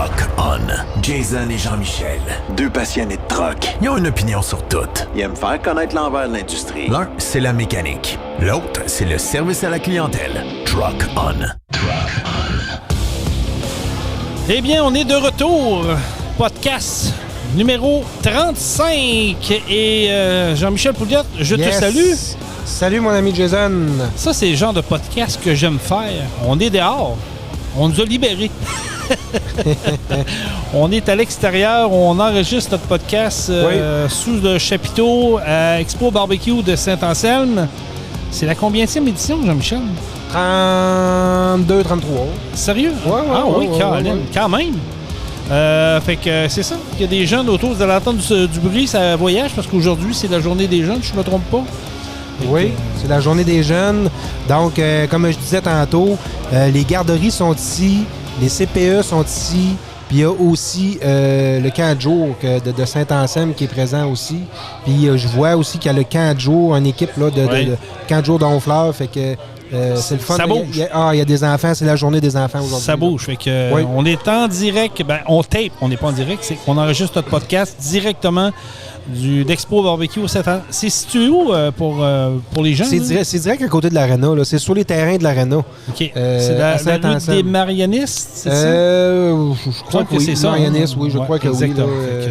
Truck On. Jason et Jean-Michel, deux passionnés de truck. Ils ont une opinion sur tout. Ils aiment faire connaître l'envers de l'industrie. L'un, c'est la mécanique. L'autre, c'est le service à la clientèle. Truck On. Truck On. Eh bien, on est de retour. Podcast numéro 35. Et Jean-Michel Pouliot, je te salue. Salut, mon ami Jason. Ça, c'est le genre de podcast que j'aime faire. On est dehors. On nous a libérés. On est à l'extérieur. On enregistre notre podcast sous le chapiteau à Expo Barbecue de Saint-Anselme. C'est la combienième édition, Jean-Michel? 32, 33. Sérieux? Ouais, quand même. Fait que c'est ça. Il y a des jeunes autour. Vous allez entendre du bruit, ça voyage, parce qu'aujourd'hui, c'est la journée des jeunes, je ne me trompe pas. Oui, c'est la journée des jeunes. Donc, comme je disais tantôt, les garderies sont ici, les CPE sont ici, puis il y a aussi le camp de jour de Saint-Anselme qui est présent aussi. Puis je vois aussi qu'il y a le camp de jour, une équipe là, de camp de jour d'Honfleur, fait que c'est le fun. Ça bouge. Il y a des enfants, c'est la journée des enfants aujourd'hui. Ça bouge, fait que on est en direct, on tape, on n'est pas en direct, c'est qu'on enregistre notre podcast directement d'Expo Barbecue au 7 ans. C'est situé où pour les gens? C'est direct à côté de l'Arena. Là. C'est sur les terrains de l'Arena. OK. C'est la route des Marianistes, c'est ça? Je crois que c'est ça. Marianistes, oui, je crois que exactement. oui.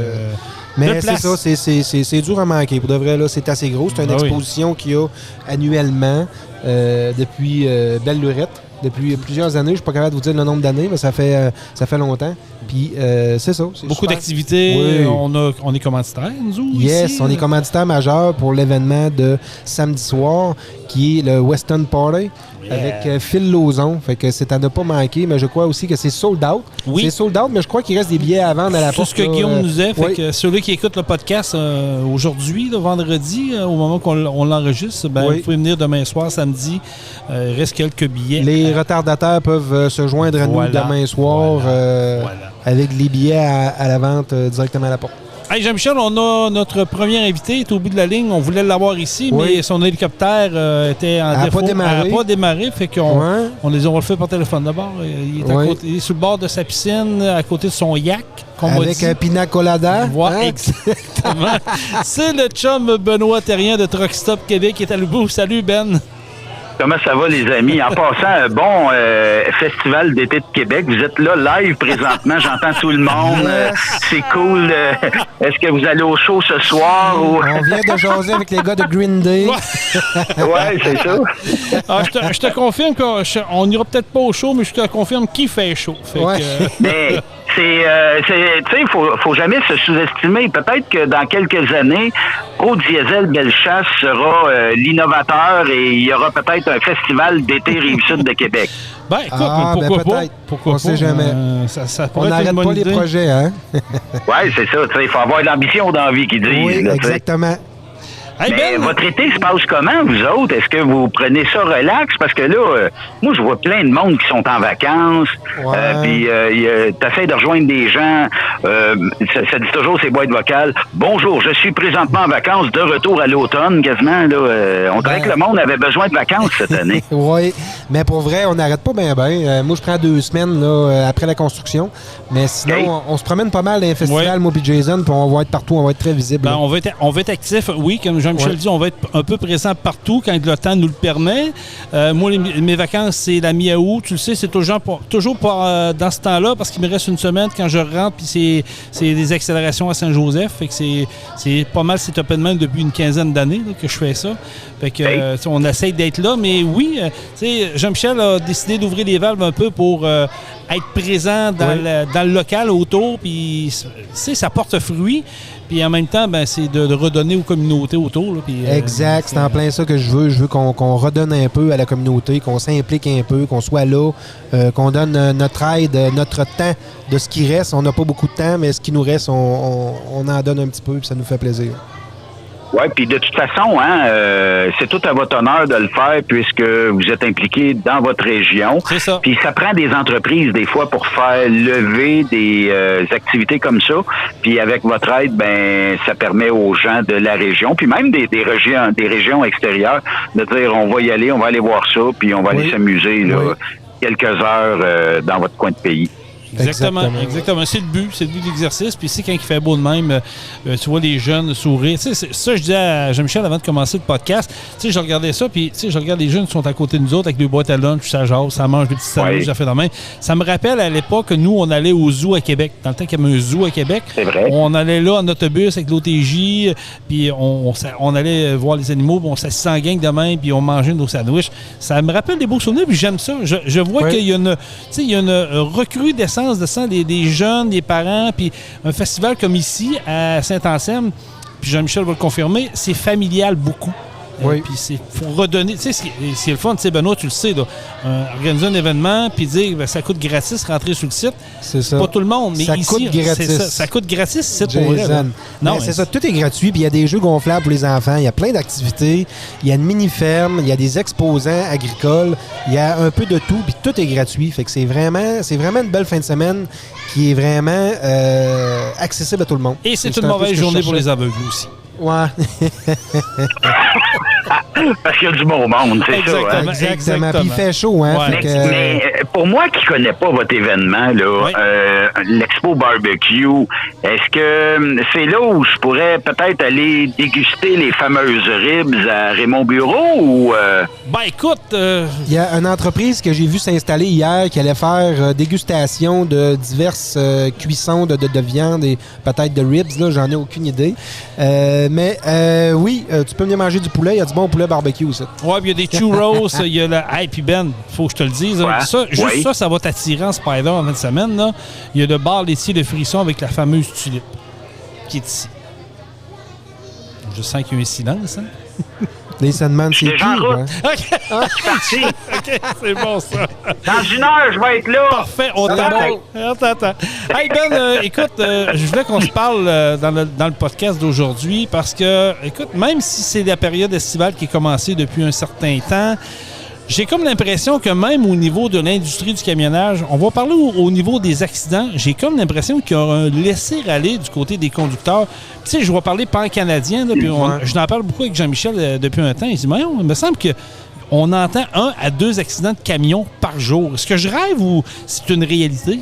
Mais c'est ça, c'est dur à manquer. Pour de vrai, là, c'est assez gros. C'est une exposition qu'il y a annuellement depuis Belle Lurette. Depuis plusieurs années, je ne suis pas capable de vous dire le nombre d'années, mais ça fait longtemps. Puis c'est ça. Beaucoup d'activités. Oui. On est commanditaire, nous, yes, ici. On est commanditaire majeur pour l'événement de samedi soir, qui est le Western Party, avec Phil Lauzon. Fait que c'est à ne pas manquer, mais je crois aussi que c'est sold out. Oui. C'est sold out, mais je crois qu'il reste des billets à vendre à la porte. C'est ce que Guillaume nous disait. Fait que celui qui écoute le podcast aujourd'hui, le vendredi, au moment qu'on l'enregistre, vous pouvez venir demain soir, samedi. Il reste quelques billets. Les retardataires peuvent se joindre à nous demain soir avec les billets à la vente directement à la porte. Hey Jean-Michel, on a notre premier invité, il est au bout de la ligne. On voulait l'avoir ici, mais son hélicoptère était en défaut. Elle n'a pas démarré. Fait qu'on on va le faire par téléphone d'abord. Il est sur le bord de sa piscine, à côté de son yak. Avec un pina colada. Exactement. C'est le chum Benoît Terrien de Truck Stop Québec qui est à l'ebout. Salut Ben. Comment ça va, les amis? En passant, bon festival d'été de Québec. Vous êtes là, live, présentement. J'entends tout le monde. C'est cool. Est-ce que vous allez au show ce soir? Ou... On vient de jaser avec les gars de Green Day. Ouais, c'est ça. Je te confirme qu'on n'ira peut-être pas au show, mais je te confirme qu'il fait chaud. Fait que... Mais... tu sais, faut jamais se sous-estimer. Peut-être que dans quelques années, Pro Diesel Bellechasse sera l'innovateur et il y aura peut-être un festival d'été Rive-Sud de Québec. Ben, écoute, pourquoi pas? Pourquoi on sait jamais. On n'arrête pas les projets, hein? Oui, c'est ça. Il faut avoir de l'ambition dans la vie, qui dit. Oui, exactement. Hey ben, votre été se passe comment, vous autres? Est-ce que vous prenez ça relax? Parce que là, moi, je vois plein de monde qui sont en vacances. Puis, t'essaies de rejoindre des gens. Ça dit toujours ces boîtes vocales. Bonjour, je suis présentement en vacances, de retour à l'automne, quasiment. Là, on dirait que le monde avait besoin de vacances cette année. Oui, mais pour vrai, on n'arrête pas bien. Moi, je prends 2 semaines là, après la construction. Mais sinon, on se promène pas mal dans les festivals, moi et Jason, puis on va être partout, on va être très visible. Ben, on va être actif, oui, comme Jean-Michel dit, on va être un peu présent partout quand le temps nous le permet. Moi, mes vacances, c'est la mi-août. Tu le sais, c'est toujours dans ce temps-là parce qu'il me reste une semaine quand je rentre, puis c'est des accélérations à Saint-Joseph. Fait que c'est pas mal cet open même depuis une quinzaine d'années là, que je fais ça. Fait que on essaye d'être là. Mais oui, Jean-Michel a décidé d'ouvrir les valves un peu pour être présent dans le local autour. Puis ça porte fruit. Puis en même temps, c'est de redonner aux communautés autour. Là, puis, exact, c'est en plein ça que je veux. Je veux qu'on redonne un peu à la communauté, qu'on s'implique un peu, qu'on soit là, qu'on donne notre aide, notre temps de ce qui reste. On n'a pas beaucoup de temps, mais ce qui nous reste, on en donne un petit peu, puis ça nous fait plaisir. Oui, puis de toute façon, c'est tout à votre honneur de le faire puisque vous êtes impliqué dans votre région. C'est ça. Puis ça prend des entreprises des fois pour faire lever des activités comme ça. Puis avec votre aide, ça permet aux gens de la région, puis même des régions extérieures, de dire on va y aller, on va aller voir ça, puis on va aller s'amuser là, quelques heures dans votre coin de pays. Exactement. C'est le but de l'exercice. Puis c'est quand il fait beau de même, tu vois les jeunes sourire. Tu sais, ça, je disais à Jean-Michel avant de commencer le podcast. Tu sais, je regardais ça, puis tu sais, je regarde les jeunes qui sont à côté de nous autres avec des boîtes à lunch, ça jase, ça mange des petits sandwichs, ça fait de même. Ça me rappelle à l'époque que nous, on allait au zoo à Québec. Dans le temps qu'il y avait un zoo à Québec, on allait là en autobus avec l'OTJ, puis on allait voir les animaux, puis on s'assisait en gang de même, puis on mangeait nos sandwichs. Ça me rappelle des beaux souvenirs, puis j'aime ça. Je vois qu'il y a une recrudescence de ça, des jeunes, des parents, puis un festival comme ici, à Saint-Anselme, puis Jean-Michel va le confirmer, c'est familial beaucoup. Oui. Puis c'est pour redonner, tu sais, c'est le fun, tu sais, Benoît, tu le sais, là, organiser un événement, puis dire ça coûte gratis rentrer sur le site. C'est ça. Pas tout le monde, mais ça ici, coûte gratis. Ça coûte gratis, c'est pour vrai. Non, c'est ça, tout est gratuit, puis il y a des jeux gonflables pour les enfants, il y a plein d'activités, il y a une mini-ferme, il y a des exposants agricoles, il y a un peu de tout, puis tout est gratuit. Fait que c'est vraiment une belle fin de semaine qui est vraiment accessible à tout le monde. Et c'est une mauvaise journée pour les aveugles aussi. Ouais. Parce qu'il y a du bon monde, c'est ça. Hein? Exactement. Puis il fait chaud, hein? Ouais. Mais pour moi qui connais pas votre événement, là, l'Expo Barbecue, est-ce que c'est là où je pourrais peut-être aller déguster les fameuses ribs à Raymond Bureau ou... Ben écoute... Il y a une entreprise que j'ai vu s'installer hier qui allait faire dégustation de diverses cuissons de viande et peut-être de ribs, là, j'en ai aucune idée. Mais oui, tu peux venir manger du poulet. Il y a du bon poulet barbecue aussi. Ouais, puis il y a des churros. Il y a le... Hey, puis Ben, faut que je te le dise. Ça va t'attirer en Spider en fin de semaine. Là. Il y a le bar laitier de Frisson avec la fameuse tulipe qui est ici. Je sens qu'il y a un silence. Hein? Les Sandman, c'est qui? Hein? OK. OK, c'est bon, ça. Dans une heure, je vais être là. Parfait, on t'attend. Hey, Ben, écoute, je voulais qu'on se parle dans le podcast d'aujourd'hui parce que, écoute, même si c'est la période estivale qui est commencée depuis un certain temps, j'ai comme l'impression que même au niveau de l'industrie du camionnage, on va parler au niveau des accidents, j'ai comme l'impression qu'il y a un laisser-aller du côté des conducteurs. Tu sais, je vais parler pan-canadien, là, puis je n'en parle beaucoup avec Jean-Michel depuis un temps. Il dit, mais il me semble qu'on entend 1 à 2 accidents de camion par jour. Est-ce que je rêve ou c'est une réalité?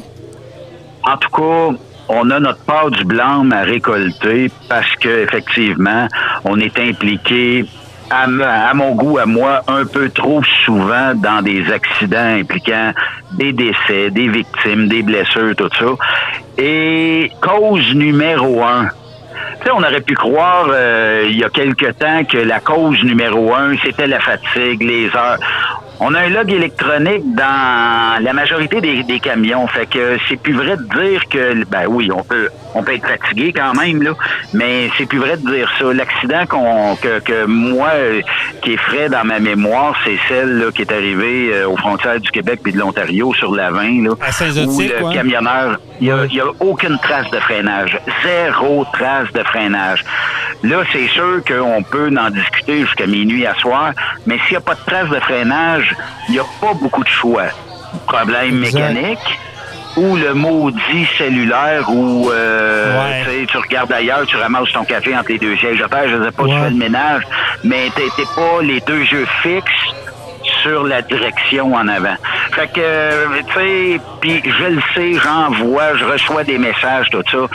En tout cas, on a notre part du blâme à récolter parce qu'effectivement, on est impliqué à mon goût, à moi, un peu trop souvent dans des accidents impliquant des décès, des victimes, des blessures, tout ça. Et cause numéro 1. Tu sais, on aurait pu croire il y a quelque temps que la cause numéro 1, c'était la fatigue, les heures. On a un log électronique dans la majorité des camions. Fait que c'est plus vrai de dire que, ben oui, on peut être fatigué quand même, là, mais c'est plus vrai de dire ça. L'accident que moi, qui est frais dans ma mémoire, c'est celle là, qui est arrivée aux frontières du Québec puis de l'Ontario sur la 20, là, où le camionneur, il y a aucune trace de freinage. 0 trace de freinage. Là, c'est sûr qu'on peut en discuter jusqu'à minuit à soir, mais s'il n'y a pas de trace de freinage, il n'y a pas beaucoup de choix. Problème mécanique ou le maudit cellulaire où tu regardes ailleurs, tu ramasses ton café entre les deux sièges de terre, je ne sais pas si tu fais le ménage, mais t'es pas les deux yeux fixes sur la direction en avant. Fait que, tu sais, puis je le sais, j'envoie, je reçois des messages, tout ça.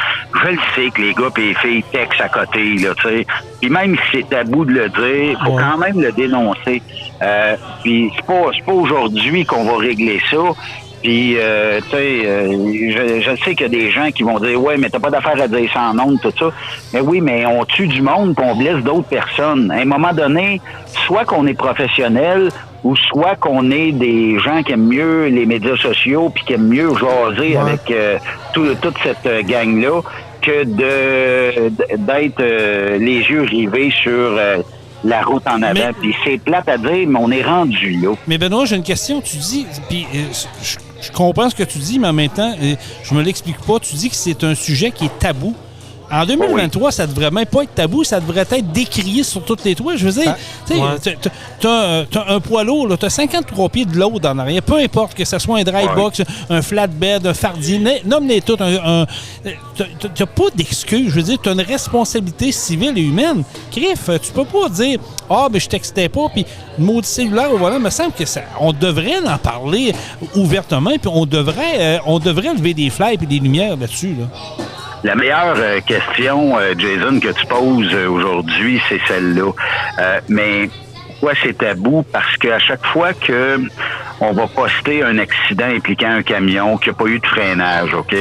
Je le sais que les gars et les filles textent à côté, là, tu sais. Puis même si c'est tabou de le dire, faut quand même le dénoncer. Puis c'est pas aujourd'hui qu'on va régler ça. Puis, tu sais, je sais qu'il y a des gens qui vont dire « Ouais, mais t'as pas d'affaire à dire ça en ondes, tout ça. » Mais oui, mais on tue du monde puis on blesse d'autres personnes. À un moment donné, soit qu'on est professionnel ou soit qu'on est des gens qui aiment mieux les médias sociaux puis qui aiment mieux jaser avec toute cette gang-là que d'être les yeux rivés sur... la route en avant. Puis c'est plate à dire, mais on est rendu là. Mais Benoît, j'ai une question. Tu dis, puis je comprends ce que tu dis, mais en même temps, je me l'explique pas. Tu dis que c'est un sujet qui est tabou. En 2023, ça devrait même pas être tabou, ça devrait être décrié sur toutes les toits. Je veux dire, t'as un poids lourd, là, t'as 53 pieds de load en arrière, peu importe que ce soit un dry box, un flatbed, un fardinet, nomme-les tout. T'as pas d'excuse. Je veux dire, t'as une responsabilité civile et humaine. Criff, tu peux pas dire « Ah, ben je textais pas, puis le maudit cellulaire au volant », il me semble que on devrait en parler ouvertement, puis on devrait lever des flyers et des lumières là-dessus, là. La meilleure question, Jason, que tu poses aujourd'hui, c'est celle-là. Mais pourquoi c'est tabou? Parce qu'à chaque fois que on va poster un accident impliquant un camion qui n'a pas eu de freinage, OK?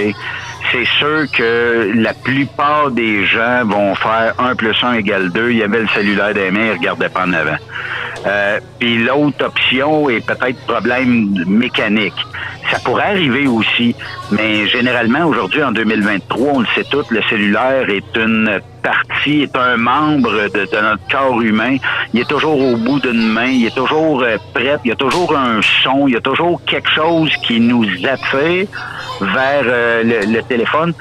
C'est sûr que la plupart des gens vont faire 1 + 1 = 2. Il y avait le cellulaire des mains, ils ne regardaient pas en avant. Puis l'autre option est peut-être problème mécanique. Ça pourrait arriver aussi, mais généralement, aujourd'hui, en 2023, on le sait tous, le cellulaire est une partie, est un membre de notre corps humain. Il est toujours au bout d'une main, il est toujours prêt, il y a toujours un son, il y a toujours quelque chose qui nous attire vers le téléphone.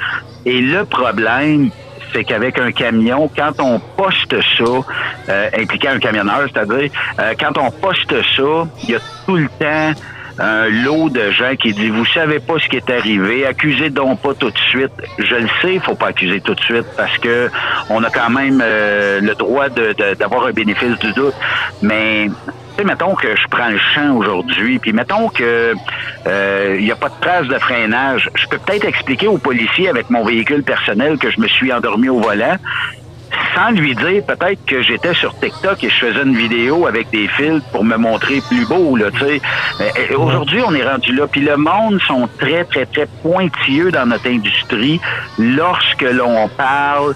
Et le problème, c'est qu'avec un camion, quand on poste ça, impliquant un camionneur, c'est-à-dire, quand on poste ça, il y a tout le temps un lot de gens qui dit « Vous savez pas ce qui est arrivé, accusez donc pas tout de suite. » Je le sais, il faut pas accuser tout de suite parce que on a quand même le droit d'avoir un bénéfice du doute. Mais tu sais, mettons que je prends le champ aujourd'hui, puis mettons que il y a pas de trace de freinage. Je peux peut-être expliquer aux policiers avec mon véhicule personnel que je me suis endormi au volant, sans lui dire peut-être que j'étais sur TikTok et je faisais une vidéo avec des filtres pour me montrer plus beau, là, tu sais. Aujourd'hui, on est rendu là. Puis le monde sont très, très, très pointilleux dans notre industrie lorsque l'on parle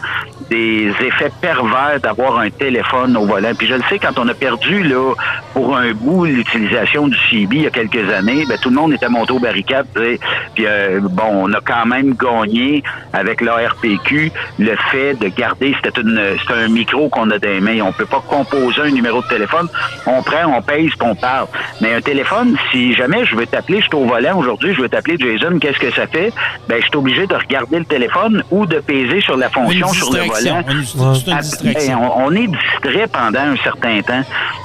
des effets pervers d'avoir un téléphone au volant. Puis je le sais, quand on a perdu, là, pour un bout, l'utilisation du CB il y a quelques années, ben tout le monde était monté aux barricades, tu sais. Puis bon, on a quand même gagné avec l'ARPQ le fait de garder, c'était un micro qu'on a dans les mains. On peut pas composer un numéro de téléphone. On prend, on pèse, puis on parle. Mais un téléphone, si jamais je veux t'appeler, je suis au volant aujourd'hui, je veux t'appeler Jason, qu'est-ce que ça fait? Ben, je suis obligé de regarder le téléphone ou de peser sur la fonction sur le volant. C'est une distraction. On est distrait pendant un certain temps.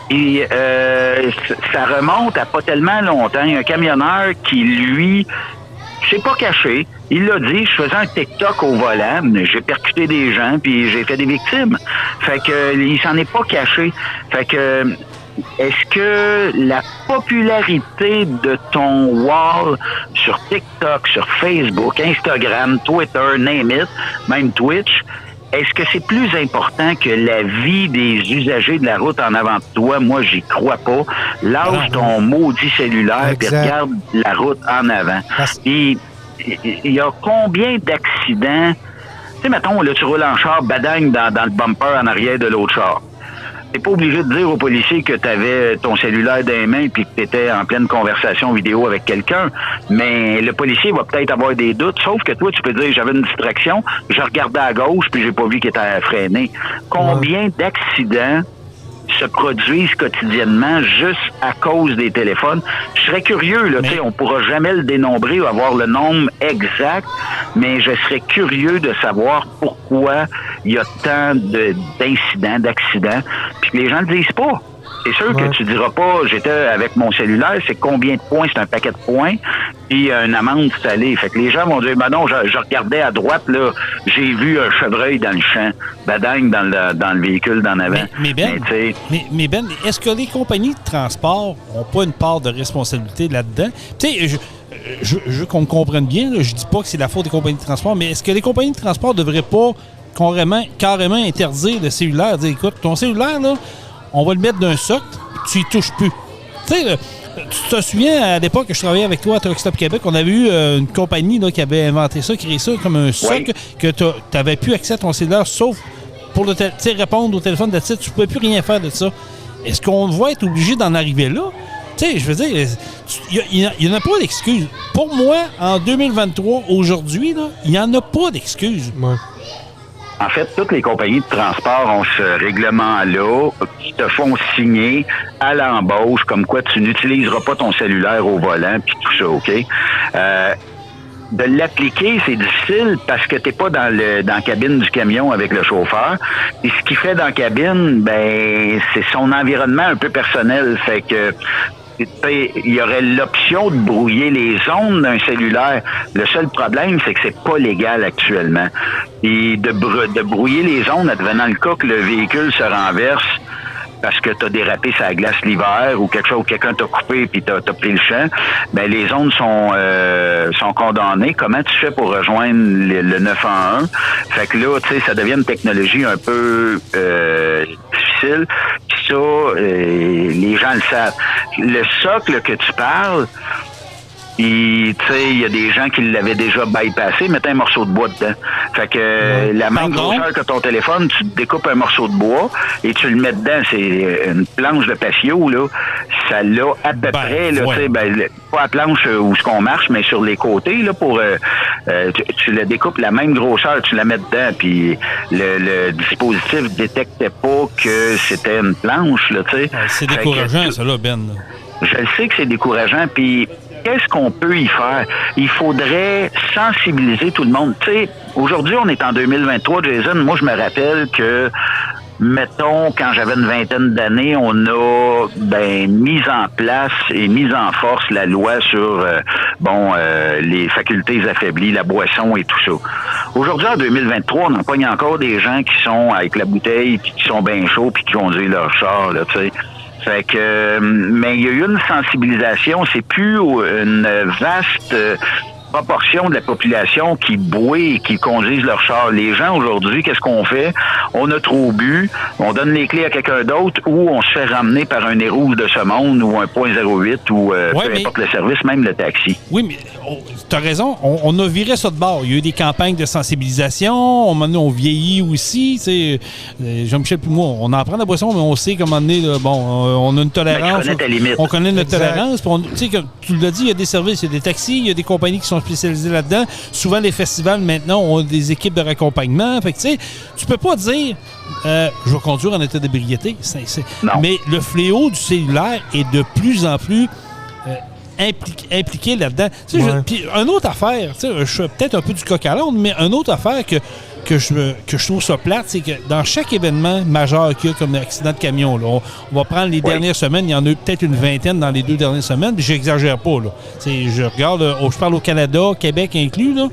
Et ça remonte à pas tellement longtemps. Il y a un camionneur qui, lui, c'est pas caché. Il l'a dit, je faisais un TikTok au volant, j'ai percuté des gens, puis j'ai fait des victimes. Fait que il s'en est pas caché. Fait que est-ce que la popularité de ton wall sur TikTok, sur Facebook, Instagram, Twitter, name it, même Twitch, est-ce que c'est plus important que la vie des usagers de la route en avant de toi? Moi, j'y crois pas. Lâche ton maudit cellulaire et regarde la route en avant. Puis, il y a combien d'accidents? Tu sais, mettons, là, tu roules en char, badagne dans le bumper en arrière de l'autre char. T'es pas obligé de dire aux policiers que tu avais ton cellulaire dans les mains puis que tu étais en pleine conversation vidéo avec quelqu'un, mais le policier va peut-être avoir des doutes, sauf que toi, tu peux dire, j'avais une distraction, je regardais à gauche puis j'ai pas vu qu'il était freiné. Combien d'accidents se produisent quotidiennement juste à cause des téléphones? Je serais curieux, là, tu sais, on pourra jamais le dénombrer ou avoir le nombre exact, mais je serais curieux de savoir pourquoi il y a tant d'incidents, d'accidents, puis que les gens le disent pas. C'est sûr que tu diras pas, j'étais avec mon cellulaire, c'est combien de points? C'est un paquet de points, puis une amende salée. Fait que les gens vont dire, ben non, je regardais à droite, là, j'ai vu un chevreuil dans le champ, badagne dans le véhicule d'en avant. Mais Ben, est-ce que les compagnies de transport n'ont pas une part de responsabilité là-dedans? Tu sais, je veux qu'on me comprenne bien, là, je dis pas que c'est la faute des compagnies de transport, mais est-ce que les compagnies de transport ne devraient pas carrément interdire le cellulaire? Dire, écoute, ton cellulaire, là, on va le mettre d'un socle, tu y touches plus. Tu sais, tu te souviens, à l'époque que je travaillais avec toi à Truck Stop Québec, on avait eu une compagnie là, qui avait inventé ça, créé ça comme un socle que tu n'avais plus accès à ton cellulaire, sauf pour répondre au téléphone de titre. Tu ne pouvais plus rien faire de ça. Est-ce qu'on va être obligé d'en arriver là? Tu sais, je veux dire, il n'y en a pas d'excuses. Pour moi, en 2023, aujourd'hui, il n'y en a pas d'excuses. Ouais. En fait, toutes les compagnies de transport ont ce règlement-là qui te font signer à l'embauche comme quoi tu n'utiliseras pas ton cellulaire au volant puis tout ça, OK? de l'appliquer, c'est difficile parce que t'es pas dans la cabine du camion avec le chauffeur. Et ce qu'il fait dans la cabine, ben, c'est son environnement un peu personnel. Fait que il y aurait l'option de brouiller les ondes d'un cellulaire. Le seul problème, c'est que c'est pas légal actuellement. Et de brouiller les ondes, advenant le cas que le véhicule se renverse parce que t'as dérapé sa glace l'hiver ou quelque chose, quelqu'un t'a coupé puis t'as pris le champ, ben les ondes sont condamnées. Comment tu fais pour rejoindre le 911? Fait que là, tu sais, ça devient une technologie un peu difficile. Puis ça, les gens le savent. Le socle que tu parles, puis, tu sais, il y a des gens qui l'avaient déjà bypassé, mettez un morceau de bois dedans. Fait que la même grosseur que ton téléphone, tu découpes un morceau de bois et tu le mets dedans. C'est une planche de patio, là. Ça l'a à peu près, là, tu sais, pas la planche où ce qu'on marche, mais sur les côtés, là, pour tu le découpes la même grosseur, tu la mets dedans, puis le dispositif détectait pas que c'était une planche, là, tu sais. C'est décourageant, ça, là, Ben. Je le sais que c'est décourageant, puis qu'est-ce qu'on peut y faire? Il faudrait sensibiliser tout le monde. Tu sais, aujourd'hui, on est en 2023, Jason. Moi, je me rappelle que, mettons, quand j'avais une vingtaine d'années, on a mis en place et mis en force la loi sur les facultés affaiblies, la boisson et tout ça. Aujourd'hui, en 2023, on en pogne encore des gens qui sont avec la bouteille, puis qui sont bien chauds, puis qui conduisent leur char, là, tu sais. Fait que, mais il y a eu une sensibilisation, c'est plus une vaste proportion de la population qui boit et qui conduisent leur char. Les gens aujourd'hui, qu'est-ce qu'on fait? On a trop bu, on donne les clés à quelqu'un d'autre ou on se fait ramener par un nez rouge de ce monde ou un .08 ou peu importe le service, même le taxi. Oui, mais tu as raison, on a viré ça de bord. Il y a eu des campagnes de sensibilisation, on vieillit aussi. Jean-Michel et moi, on en prend la boisson, mais on sait comment on a une tolérance. On connaît notre tolérance. Comme tu l'as dit, il y a des services, il y a des taxis, il y a des compagnies qui sont spécialisées là-dedans. Souvent, les festivals, maintenant, ont des équipes de raccompagnement. Fait que, tu peux pas dire je vais conduire en état d'ébriété. Mais le fléau du cellulaire est de plus en plus impliqué là-dedans. Puis, une autre affaire, je suis peut-être un peu du coq à l'âne, mais une autre affaire que je trouve ça plate, c'est que dans chaque événement majeur qu'il y a comme un accident de camion, là, on va prendre les dernières semaines, il y en a eu peut-être une vingtaine dans les 2 dernières semaines, puis j'exagère pas. Là. Je regarde, je parle au Canada, Québec inclus, là,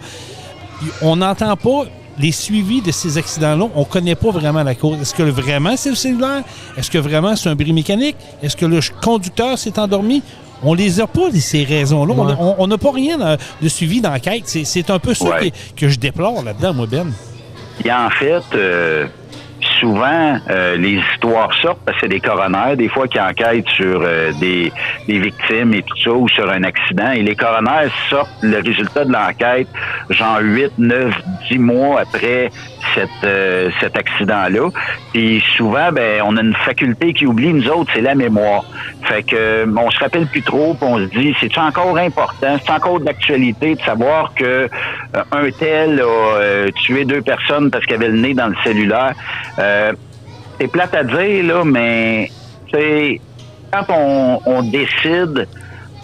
on n'entend pas les suivis de ces accidents-là, on ne connaît pas vraiment la cause. Est-ce que vraiment c'est le cellulaire? Est-ce que vraiment c'est un bris mécanique? Est-ce que le conducteur s'est endormi? On les a pas, ces raisons-là. Ouais. On n'a pas rien de suivi d'enquête. C'est un peu ça que je déplore là-dedans, moi, Ben. Et en fait, souvent, les histoires sortent parce que c'est des coronaires, des fois, qui enquêtent sur des victimes et tout ça, ou sur un accident. Et les coronaires sortent le résultat de l'enquête, genre 8, 9, 10 mois après cet accident-là. Puis souvent, on a une faculté qui oublie, nous autres, c'est la mémoire. Fait que on se rappelle plus trop, puis on se dit, c'est-tu encore important, c'est encore d'actualité de savoir que un tel a tué 2 personnes parce qu'il avait le nez dans le cellulaire. C'est plate à dire, là, mais quand on décide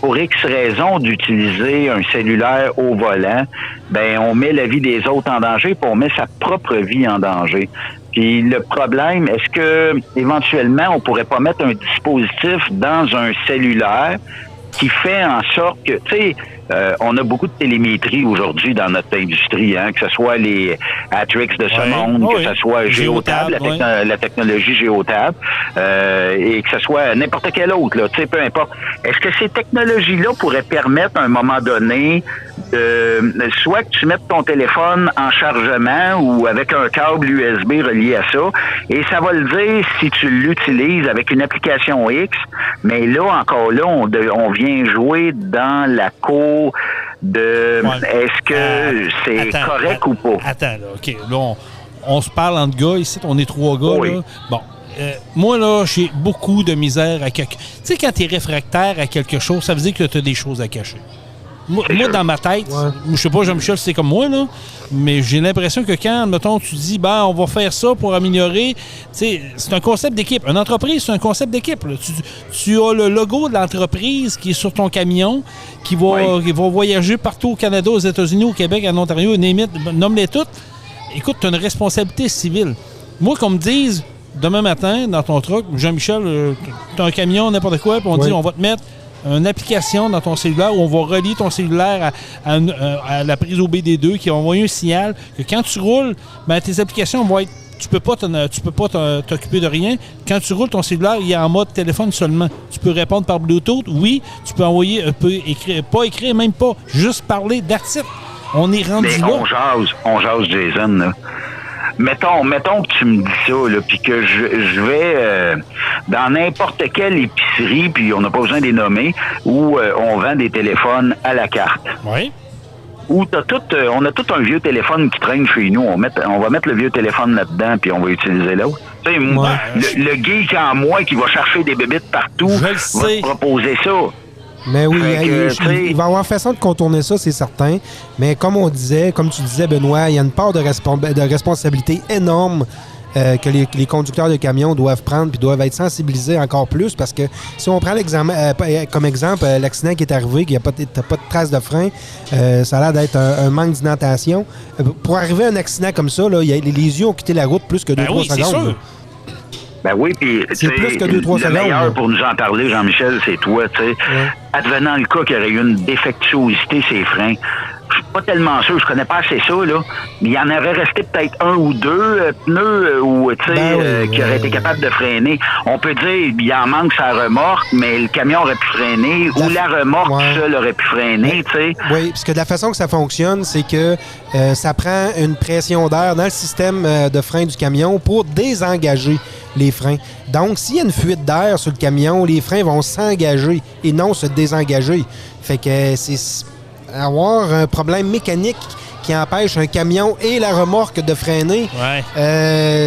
pour X raison d'utiliser un cellulaire au volant, on met la vie des autres en danger, puis on met sa propre vie en danger. Puis le problème, est-ce que éventuellement on pourrait pas mettre un dispositif dans un cellulaire qui fait en sorte que, tu sais, on a beaucoup de télémétrie aujourd'hui dans notre industrie, hein, que ce soit les Atrix de ce monde, que ce soit Géotab, la technologie Géotab, et que ce soit n'importe quel autre, là, tu sais, peu importe. Est-ce que ces technologies-là pourraient permettre à un moment donné soit que tu mettes ton téléphone en chargement ou avec un câble USB relié à ça, et ça va le dire si tu l'utilises avec une application X, mais là, encore là, on vient jouer dans la cour de est-ce que c'est correct ou pas? Attends, là, OK. Là, on se parle entre gars ici, on est 3 gars, là. Bon. Moi, là, j'ai beaucoup de misère à quelque... Tu sais, quand tu es réfractaire à quelque chose, ça veut dire que tu as des choses à cacher. Moi dans ma tête, je sais pas, Jean-Michel, c'est comme moi, là, mais j'ai l'impression que quand, mettons, tu dis, on va faire ça pour améliorer, c'est un concept d'équipe. Une entreprise, c'est un concept d'équipe. Tu as le logo de l'entreprise qui est sur ton camion, qui va voyager partout au Canada, aux États-Unis, au Québec, en Ontario, nomme-les toutes. Écoute, tu as une responsabilité civile. Moi, qu'on me dise, demain matin, dans ton truck, Jean-Michel, tu as un camion, n'importe quoi, puis on dit, on va te mettre une application dans ton cellulaire où on va relier ton cellulaire à la prise OBD2 qui va envoyer un signal que quand tu roules, tes applications vont être... Tu peux pas t'occuper de rien. Quand tu roules, ton cellulaire, il est en mode téléphone seulement. Tu peux répondre par Bluetooth. Oui, tu peux envoyer, pas écrire, même pas, juste parler, that's it. On est rendu là. On jase, Jason, là. Mettons que tu me dis ça, là, puis que je vais dans n'importe quelle épicerie, puis on n'a pas besoin de les nommer, où on vend des téléphones à la carte. Oui. Où on a tout un vieux téléphone qui traîne chez nous. On va mettre le vieux téléphone là-dedans, puis on va utiliser l'autre. Tu sais, le geek en moi qui va chercher des bébites partout va te proposer ça. Mais oui, il va avoir façon de contourner ça, c'est certain. Mais comme tu disais, Benoît, il y a une part de responsabilité énorme que les conducteurs de camions doivent prendre puis doivent être sensibilisés encore plus parce que si on prend comme exemple l'accident qui est arrivé, qu'il n'y a pas de trace de frein, ça a l'air d'être un manque d'indentation. Pour arriver à un accident comme ça, là, les yeux ont quitté la route plus que 2-3 secondes. Sûr. Ben oui, puis c'est plus que 2-3 secondes. Le meilleur pour nous en parler, Jean-Michel, c'est toi, tu sais. Ouais. Advenant le cas qu'il y aurait eu une défectuosité ses freins, je suis pas tellement sûr, je connais pas assez ça, là, mais il y en aurait resté peut-être un ou deux pneus qui auraient été capables de freiner. On peut dire il en manque sa remorque, mais le camion aurait pu freiner, ou la remorque seule aurait pu freiner, tu sais. Oui, parce que de la façon que ça fonctionne, c'est que ça prend une pression d'air dans le système de frein du camion pour désengager les freins. Donc, s'il y a une fuite d'air sur le camion, les freins vont s'engager et non se désengager. Fait que c'est avoir un problème mécanique qui empêche un camion et la remorque de freiner.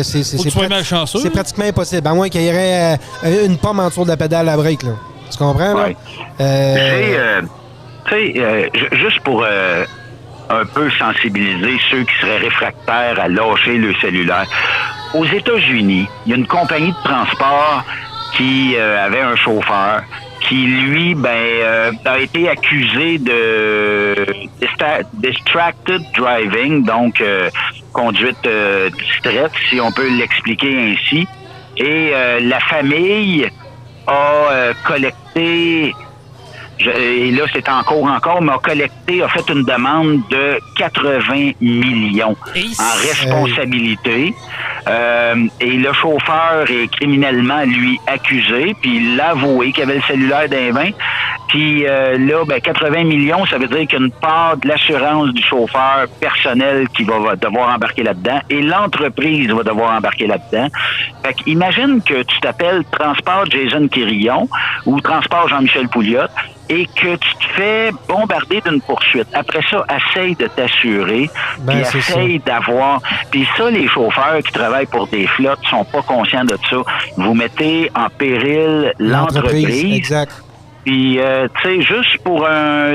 C'est pratiquement impossible. À moins qu'il y aurait une pomme en dessous de la pédale à break. Là. Tu comprends? Ouais. Juste pour un peu sensibiliser ceux qui seraient réfractaires à lâcher le cellulaire. Aux États-Unis, il y a une compagnie de transport qui avait un chauffeur qui, lui, a été accusé de distracted driving, donc conduite distraite, si on peut l'expliquer ainsi. Et la famille a collecté... et là, c'est en cours encore, mais a fait une demande de 80 millions en responsabilité. Et le chauffeur est criminellement, lui, accusé, puis il l'a avoué qu'il avait le cellulaire dans les mains. Puis là, 80 millions, ça veut dire qu'il y a une part de l'assurance du chauffeur personnel qui va devoir embarquer là-dedans et l'entreprise va devoir embarquer là-dedans. Fait qu'imagine que tu t'appelles Transport Jason Quirillon ou Transport Jean-Michel Pouliot et que tu te fais bombarder d'une poursuite. Après ça, essaye de t'assurer, puis essaye d'avoir... Puis ça, les chauffeurs qui travaillent pour des flottes sont pas conscients de ça. Vous mettez en péril l'entreprise. Exact. Puis, tu sais, juste pour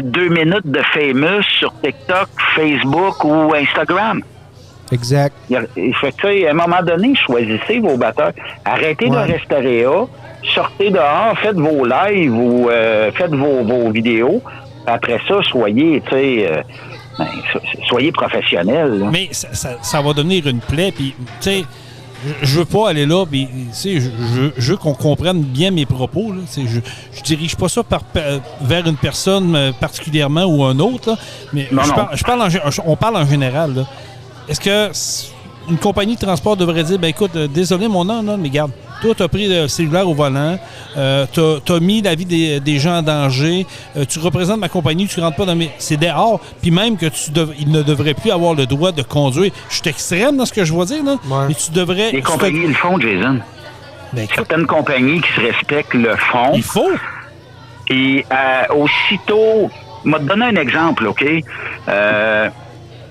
2 minutes de famous sur TikTok, Facebook ou Instagram. Exact. Fait que, à un moment donné, choisissez vos batteurs. Arrêtez de rester là. Sortez dehors, faites vos lives ou faites vos vidéos. Après ça, soyez, tu sais, soyez professionnels. Là. Mais ça va devenir une plaie. Puis, tu sais, je veux pas aller là. Puis, tu sais, je veux qu'on comprenne bien mes propos. Là. Je dirige pas ça vers une personne particulièrement ou un autre. Là. Mais on parle en général. Là. Est-ce que une compagnie de transport devrait dire, écoute, désolé mon nom, mais garde, toi, tu as pris le cellulaire au volant, tu as mis la vie des gens en danger, tu représentes ma compagnie, tu ne rentres pas dans mes... C'est dehors, puis même que il ne devrait plus avoir le droit de conduire. Je suis extrême dans ce que je vais dire, là, mais tu devrais... Les compagnies le font, Jason. Certaines compagnies qui se respectent le font. Il faut. Et aussitôt... Je vais te donner un exemple, OK?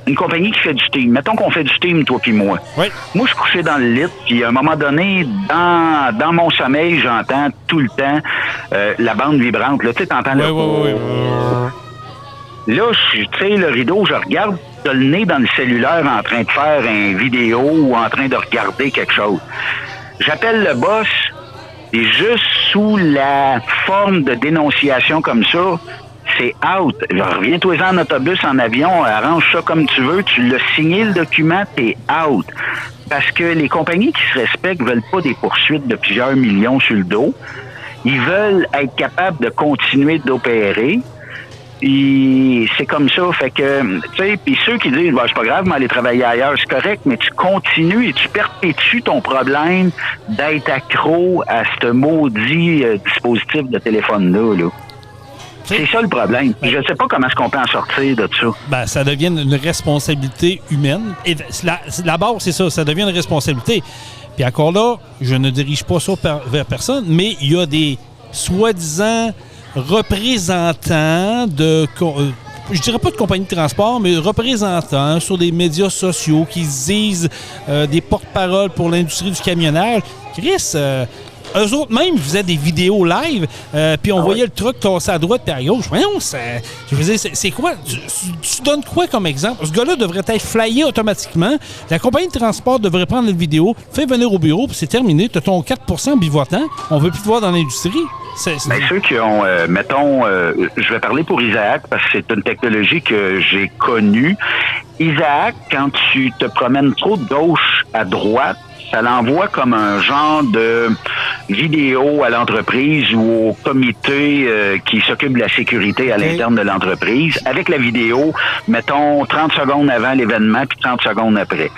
Une compagnie qui fait du team. Mettons qu'on fait du team, toi puis moi. Oui. Moi, je suis couché dans le lit, puis à un moment donné, dans mon sommeil, j'entends tout le temps la bande vibrante. Là, tu sais, t'entends oui. là, tu sais, le rideau, je regarde, t'as le nez dans le cellulaire en train de faire une vidéo ou en train de regarder quelque chose. J'appelle le boss, et juste sous la forme de dénonciation comme ça, c'est out. Reviens-toi-en en autobus, en avion, arrange ça comme tu veux, tu l'as signé le document, t'es out. Parce que les compagnies qui se respectent veulent pas des poursuites de plusieurs millions sur le dos. Ils veulent être capables de continuer d'opérer. Puis c'est comme ça, fait que, tu sais, puis ceux qui disent, c'est pas grave, mais aller travailler ailleurs, c'est correct, mais tu continues et tu perpétues ton problème d'être accro à ce maudit dispositif de téléphone-là, là. C'est ça le problème. Je ne sais pas comment est-ce qu'on peut en sortir de ça. Ben, ça devient une responsabilité humaine. Et la base, c'est ça, ça devient une responsabilité. Puis encore là, je ne dirige pas ça vers personne, mais il y a des soi-disant représentants de... je dirais pas de compagnie de transport, mais représentants sur des médias sociaux qui disent des porte-paroles pour l'industrie du camionnage. Chris... eux autres même, ils faisaient des vidéos live, puis on voyait le truck tasser à droite et à gauche. Voyons, je veux dire, c'est quoi? Tu donnes quoi comme exemple? Ce gars-là devrait être flyé automatiquement. La compagnie de transport devrait prendre la vidéo, fais venir au bureau, puis c'est terminé. Tu as ton 4% bivotant. On veut plus te voir dans l'industrie. Ben, ceux qui ont, mettons, je vais parler pour Isaac, parce que c'est une technologie que j'ai connue. Isaac, quand tu te promènes trop de gauche à droite, ça l'envoie comme un genre de vidéo à l'entreprise ou au comité qui s'occupe de la sécurité à l'interne de l'entreprise, avec la vidéo, mettons, 30 secondes avant l'événement puis 30 secondes après.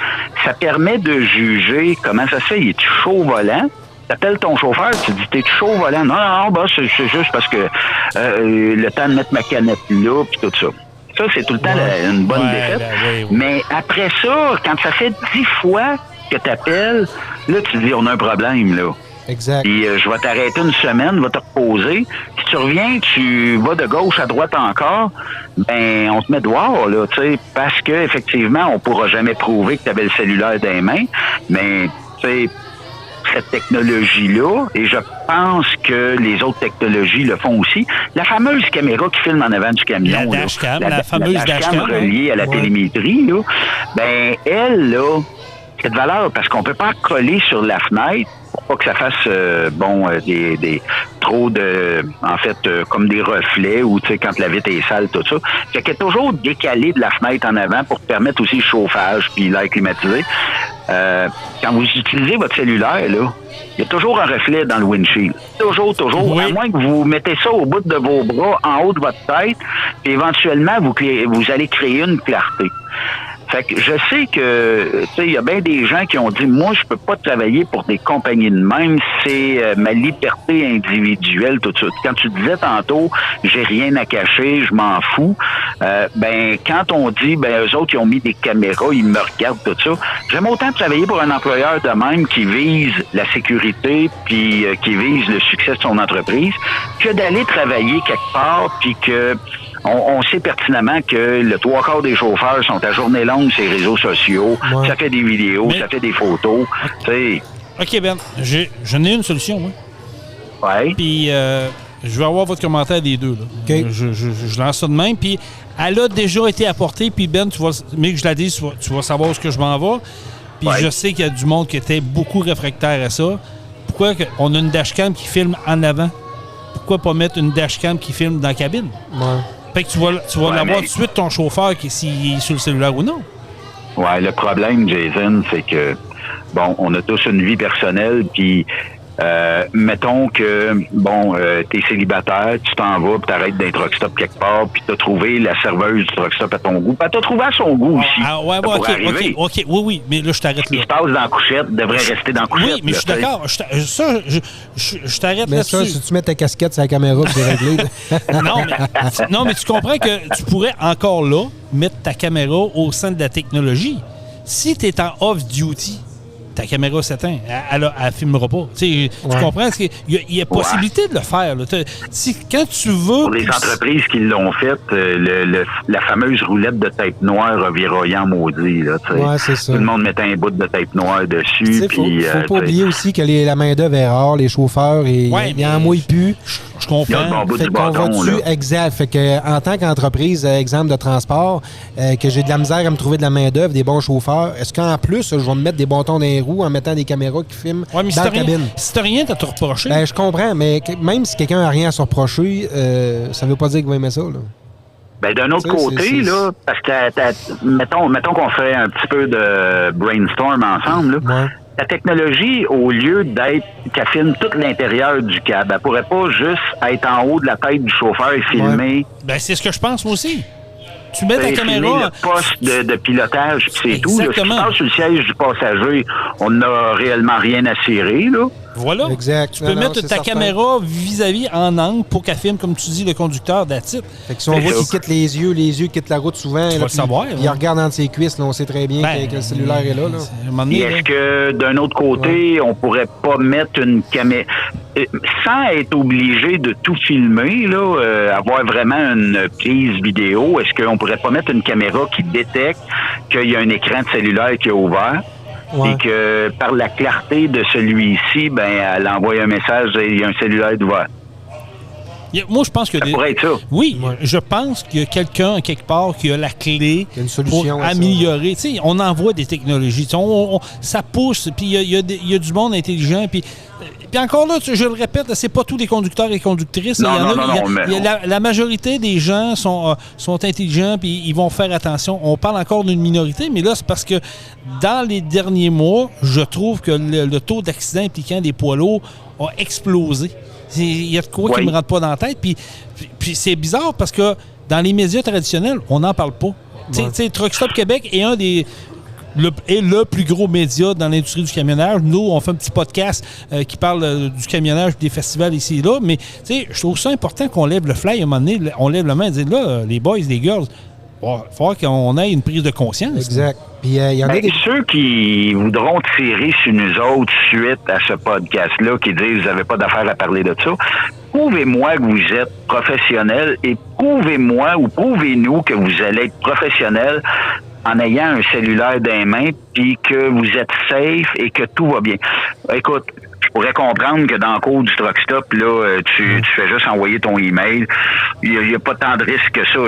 Ça permet de juger comment ça se fait. Es-tu chaud au volant? T'appelles ton chauffeur, tu dis, t'es chaud au volant? Non, bah, c'est juste parce que le temps de mettre ma canette là puis tout ça. Ça, c'est tout le temps une bonne défaite. Oui. Mais après ça, quand ça fait 10 fois que t'appelles, là, tu dis, on a un problème, là. Exact. Puis je vais t'arrêter une semaine, va te reposer. Si tu reviens, tu vas de gauche à droite encore, ben on te met dehors, là, tu sais, parce que effectivement, on pourra jamais prouver que tu avais le cellulaire dans les mains, mais tu sais, cette technologie-là, et je pense que les autres technologies le font aussi, la fameuse caméra qui filme en avant du camion, la fameuse dashcam reliée à la télémétrie, là, ben elle, là, c'est de valeur parce qu'on peut pas coller sur la fenêtre pour pas que ça fasse des trop de en fait comme des reflets ou tu sais quand la vitre est sale tout ça. Fait qu'il y a toujours décalé de la fenêtre en avant pour permettre aussi le chauffage puis l'air climatisé. Quand vous utilisez votre cellulaire là, il y a toujours un reflet dans le windshield. Toujours. Oui. À moins que vous mettez ça au bout de vos bras, en haut de votre tête, puis éventuellement vous allez créer une clarté. Fait que je sais que, tu sais, il y a bien des gens qui ont dit, moi, je peux pas travailler pour des compagnies de même, c'est ma liberté individuelle, tout ça. Quand tu disais tantôt, j'ai rien à cacher, je m'en fous, ben, quand on dit, ben, eux autres, ils ont mis des caméras, ils me regardent, tout ça, j'aime autant travailler pour un employeur de même qui vise la sécurité puis qui vise le succès de son entreprise que d'aller travailler quelque part puis que on sait pertinemment que le 3/4 des chauffeurs sont à journée longue sur les réseaux sociaux. Ouais. Ça fait des vidéos, ça fait des photos. T'sais. OK, Ben, j'en ai une solution. Moi. Ouais. Puis, je vais avoir votre commentaire des deux. Là. Okay. Je lance ça de même. Puis, elle a déjà été apportée. Puis, Ben, mais que je la dise, tu vas savoir où est-ce que je m'en vais. Puis, je sais qu'il y a du monde qui était beaucoup réfractaire à ça. Pourquoi on a une dashcam qui filme en avant? Pourquoi pas mettre une dashcam qui filme dans la cabine? Ouais. Fait que tu vas l'avoir tout de suite ton chauffeur s'il est sur le cellulaire ou non. Ouais, le problème, Jason, c'est que, bon, on a tous une vie personnelle, puis mettons que, bon, t'es célibataire, tu t'en vas, puis t'arrêtes d'un truck stop quelque part, puis t'as trouvé la serveuse du truck stop à ton goût. Puis t'as trouvé à son goût aussi. Ah ouais, OK, oui, mais là, je t'arrête là. Ce qui se passe dans la couchette devrait rester dans la couchette. Oui, mais je suis d'accord. Je t'arrête mais là-dessus. Mais ça, si tu mets ta casquette sur la caméra, c'est réglé. non, mais tu comprends que tu pourrais encore là mettre ta caméra au sein de la technologie. Si tu es en off-duty, ta caméra s'éteint. Elle ne filmera pas. Tu comprends? Il y a possibilité de le faire. Là. Quand tu veux... Pour les entreprises qui l'ont fait, la fameuse roulette de tape noire a viré en maudit. Là, c'est ça. Tout le monde mettait un bout de tape noire dessus. Il ne faut pas oublier aussi que la main-d'œuvre est rare, les chauffeurs, ils n'en mouillent plus. Je comprends. Fait qu'on va-tu, exact. Fait que, en tant qu'entreprise, exemple de transport, que j'ai de la misère à me trouver de la main-d'œuvre, des bons chauffeurs, est-ce qu'en plus, je vais me mettre des bâtons dans les roues en mettant des caméras qui filment dans la cabine? Si t'as rien à te reprocher. Ben, je comprends, mais même si quelqu'un n'a rien à se reprocher, ça veut pas dire qu'il va aimer ça, là. Ben, d'un autre côté, là, parce que mettons qu'on fait un petit peu de brainstorm ensemble, là. Ouais. La technologie, au lieu qu'elle filme tout l'intérieur du cab, elle pourrait pas juste être en haut de la tête du chauffeur et filmer. Ouais. Ben, c'est ce que je pense, moi aussi. Tu mets ta caméra... le poste de pilotage, puis c'est tout. Là. Si tu passes sur le siège du passager, on n'a réellement rien à cirer, là. Voilà. Exact. Tu peux mettre ta caméra vis-à-vis en angle pour qu'elle filme, comme tu dis, le conducteur d'attitude. Fait que si on voit qu'il quitte les yeux quittent la route souvent. Tu vas le savoir. Il regarde entre ses cuisses, là, on sait très bien que le cellulaire est là. Est-ce que, d'un autre côté, on pourrait pas mettre une caméra... Sans être obligé de tout filmer, là, avoir vraiment une prise vidéo, est-ce qu'on pourrait pas mettre une caméra qui détecte qu'il y a un écran de cellulaire qui est ouvert? Ouais. Et que par la clarté de celui-ci, ben, elle envoie un message, il y a un cellulaire ouvert. Moi, je pense que... Ça pourrait être ça. Oui, je pense qu'il y a quelqu'un, quelque part, qui a la clé pour améliorer. Tu sais, on envoie des technologies. Ça pousse, puis il y a du monde intelligent, puis encore là, je le répète, c'est pas tous les conducteurs et conductrices. La majorité des gens sont intelligents, puis ils vont faire attention. On parle encore d'une minorité, mais là, c'est parce que dans les derniers mois, je trouve que le taux d'accidents impliquant des poids lourds a explosé. Il y a de quoi qui ne me rentre pas dans la tête. Puis c'est bizarre parce que dans les médias traditionnels, on n'en parle pas. Tu sais, Truck Stop Québec est le plus gros média dans l'industrie du camionnage. Nous, on fait un petit podcast qui parle du camionnage, des festivals ici et là. Mais je trouve ça important qu'on lève le fly à un moment donné. On lève la main et dit là, les boys, les girls, il va falloir qu'on ait une prise de conscience. Exact. Puis, y en a ceux qui voudront tirer sur nous autres suite à ce podcast-là, qui disent vous n'avez pas d'affaire à parler de ça, prouvez-moi que vous êtes professionnel et prouvez-moi ou prouvez-nous que vous allez être professionnel en ayant un cellulaire dans les mains puis que vous êtes safe et que tout va bien. Écoute, je pourrais comprendre que dans le cours du Truck Stop, là, tu fais juste envoyer ton email. Il n'y a pas tant de risques que ça.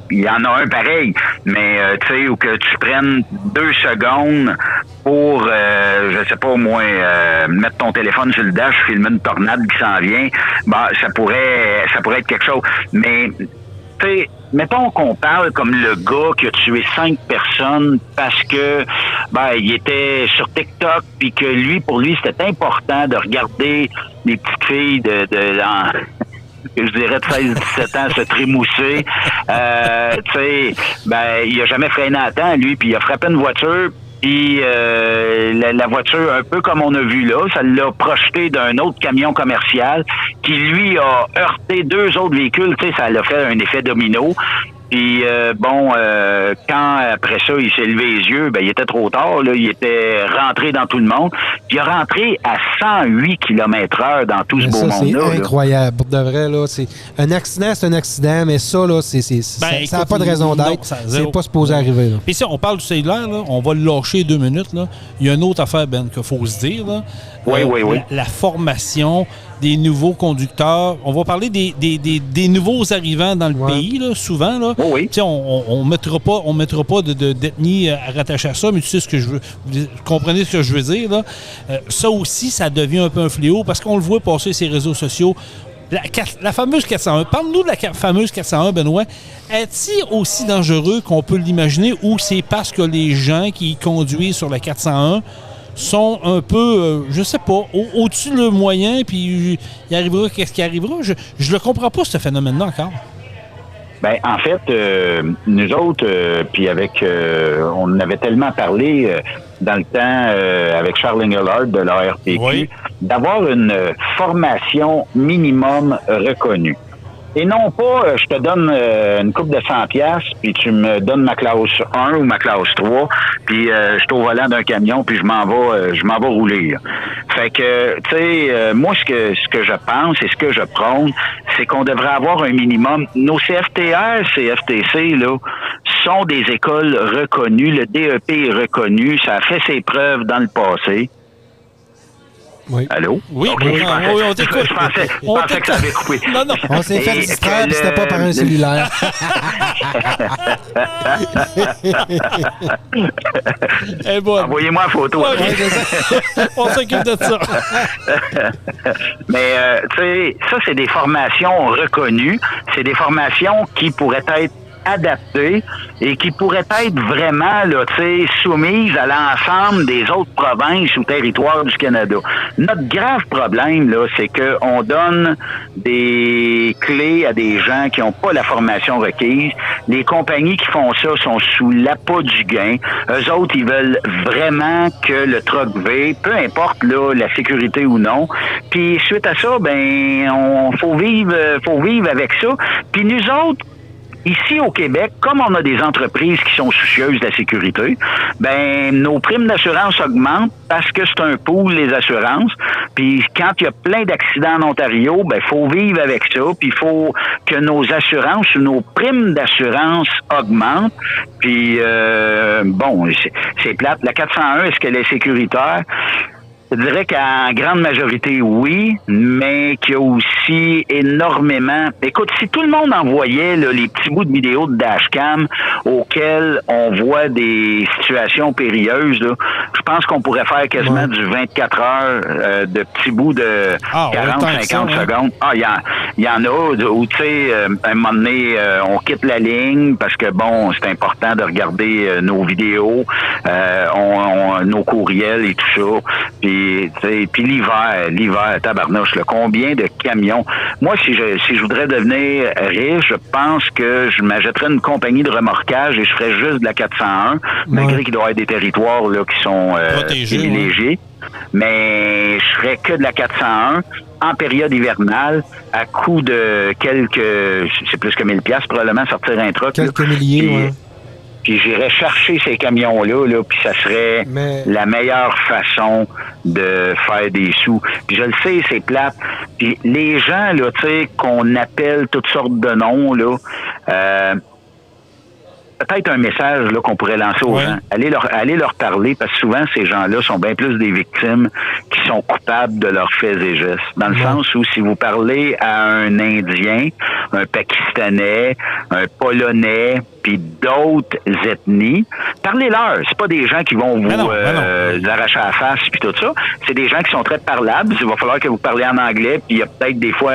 Il y en a un pareil. Mais, tu sais, ou que tu prennes 2 secondes pour, je sais pas, au moins, mettre ton téléphone sur le dash, filmer une tornade qui s'en vient, ça pourrait être quelque chose. Mais, tu sais, mettons qu'on parle comme le gars qui a tué 5 personnes parce que il était sur TikTok puis que pour lui c'était important de regarder les petites filles de je dirais de 16-17 ans se trémousser. Tu sais, il a jamais freiné à temps, lui, puis il a frappé une voiture. Puis la voiture, un peu comme on a vu là, ça l'a projeté d'un autre camion commercial qui, lui, a heurté 2 autres véhicules. Tu sais, ça l'a fait un effet domino. Puis, quand après ça, il s'est levé les yeux, il était trop tard. Là, il était rentré dans tout le monde. Puis, il a rentré à 108 km/h dans tout ce beau monde-là. C'est incroyable. Pour de vrai, là, c'est un accident, mais ça, là, ça n'a pas de raison d'être. C'est pas supposé arriver. Puis si on parle du cellulaire, là, on va le lâcher 2 minutes. Là. Il y a une autre affaire, Ben, qu'il faut se dire. Là. Oui. La formation des nouveaux conducteurs. On va parler des nouveaux arrivants dans le pays, là, souvent. Là. Oui. On mettra pas d'ethnie rattachée à ça, mais tu sais ce que je veux. Vous comprenez ce que je veux dire. Là. Ça aussi, ça devient un peu un fléau parce qu'on le voit passer sur les réseaux sociaux. La fameuse 401. Parle-nous de la fameuse 401, Benoît. Est-il aussi dangereux qu'on peut l'imaginer ou c'est parce que les gens qui conduisent sur la 401 sont un peu, je sais pas, au-dessus de le moyen, puis il arrivera qu'est-ce qui arrivera? Je le comprends pas, ce phénomène-là, encore. En fait, nous autres, puis avec, on en avait tellement parlé dans le temps avec Charles Engelhardt de la RTQ, d'avoir une formation minimum reconnue. Et non pas, je te donne une coupe de 100$, puis tu me donnes ma classe 1 ou ma classe 3, puis je suis au volant d'un camion, puis je m'en vais rouler. Là. Fait que, tu sais, moi, ce que je pense et ce que je prône, c'est qu'on devrait avoir un minimum. Nos CFTR, CFTC, là, sont des écoles reconnues. Le DEP est reconnu. Ça a fait ses preuves dans le passé. Oui. Allô? Oui, okay, oui, on t'écoute. Je pensais que ça avait coupé. Non. On s'est fait distraire, puis c'était pas par un cellulaire. Envoyez-moi la photo. On s'occupe de ça. Mais, tu sais, ça, c'est des formations reconnues. C'est des formations qui pourraient être adaptées et qui pourraient être vraiment là, soumises à l'ensemble des autres provinces ou territoires du Canada. Notre grave problème, là, c'est qu'on donne des clés à des gens qui n'ont pas la formation requise. Les compagnies qui font ça sont sous l'appât du gain. Eux autres, ils veulent vraiment que le truck V, peu importe là, la sécurité ou non. Puis suite à ça, faut vivre avec ça. Puis nous autres, ici au Québec, comme on a des entreprises qui sont soucieuses de la sécurité, nos primes d'assurance augmentent parce que c'est un pool, les assurances. Puis quand il y a plein d'accidents en Ontario, faut vivre avec ça. Puis il faut que nos assurances ou nos primes d'assurance augmentent. Puis c'est plate. La 401, est-ce qu'elle est sécuritaire? Je dirais qu'en grande majorité, oui, mais qu'il y a aussi énormément... Écoute, si tout le monde envoyait là, les petits bouts de vidéos de dashcam auxquels on voit des situations périlleuses, là, je pense qu'on pourrait faire quasiment du 24 heures de petits bouts de 40-50 secondes. Il y en a où, tu sais, à un moment donné, on quitte la ligne parce que, c'est important de regarder nos vidéos, nos courriels et tout ça. Puis l'hiver, tabarnouche, là, combien de camions? Moi, si je voudrais devenir riche, je pense que je m'achèterais une compagnie de remorquage et je ferais juste de la 401, malgré qu'il doit y avoir des territoires là, qui sont privilégiés. Mais je ferais que de la 401 en période hivernale à coût de c'est plus que 1000$ probablement, sortir un truck. Quelques milliers, Puis j'irais chercher ces camions-là, puis ça serait la meilleure façon de faire des sous. Puis je le sais, c'est plate. Puis les gens, là, tu sais, qu'on appelle toutes sortes de noms, là, peut-être un message là qu'on pourrait lancer aux gens. Allez leur parler, parce que souvent, ces gens-là sont bien plus des victimes qui sont coupables de leurs faits et gestes. Dans le sens où si vous parlez à un Indien, un Pakistanais, un Polonais, puis d'autres ethnies, parlez-leur. C'est pas des gens qui vont vous arracher à la face puis tout ça. C'est des gens qui sont très parlables. Il va falloir que vous parliez en anglais, puis il y a peut-être des fois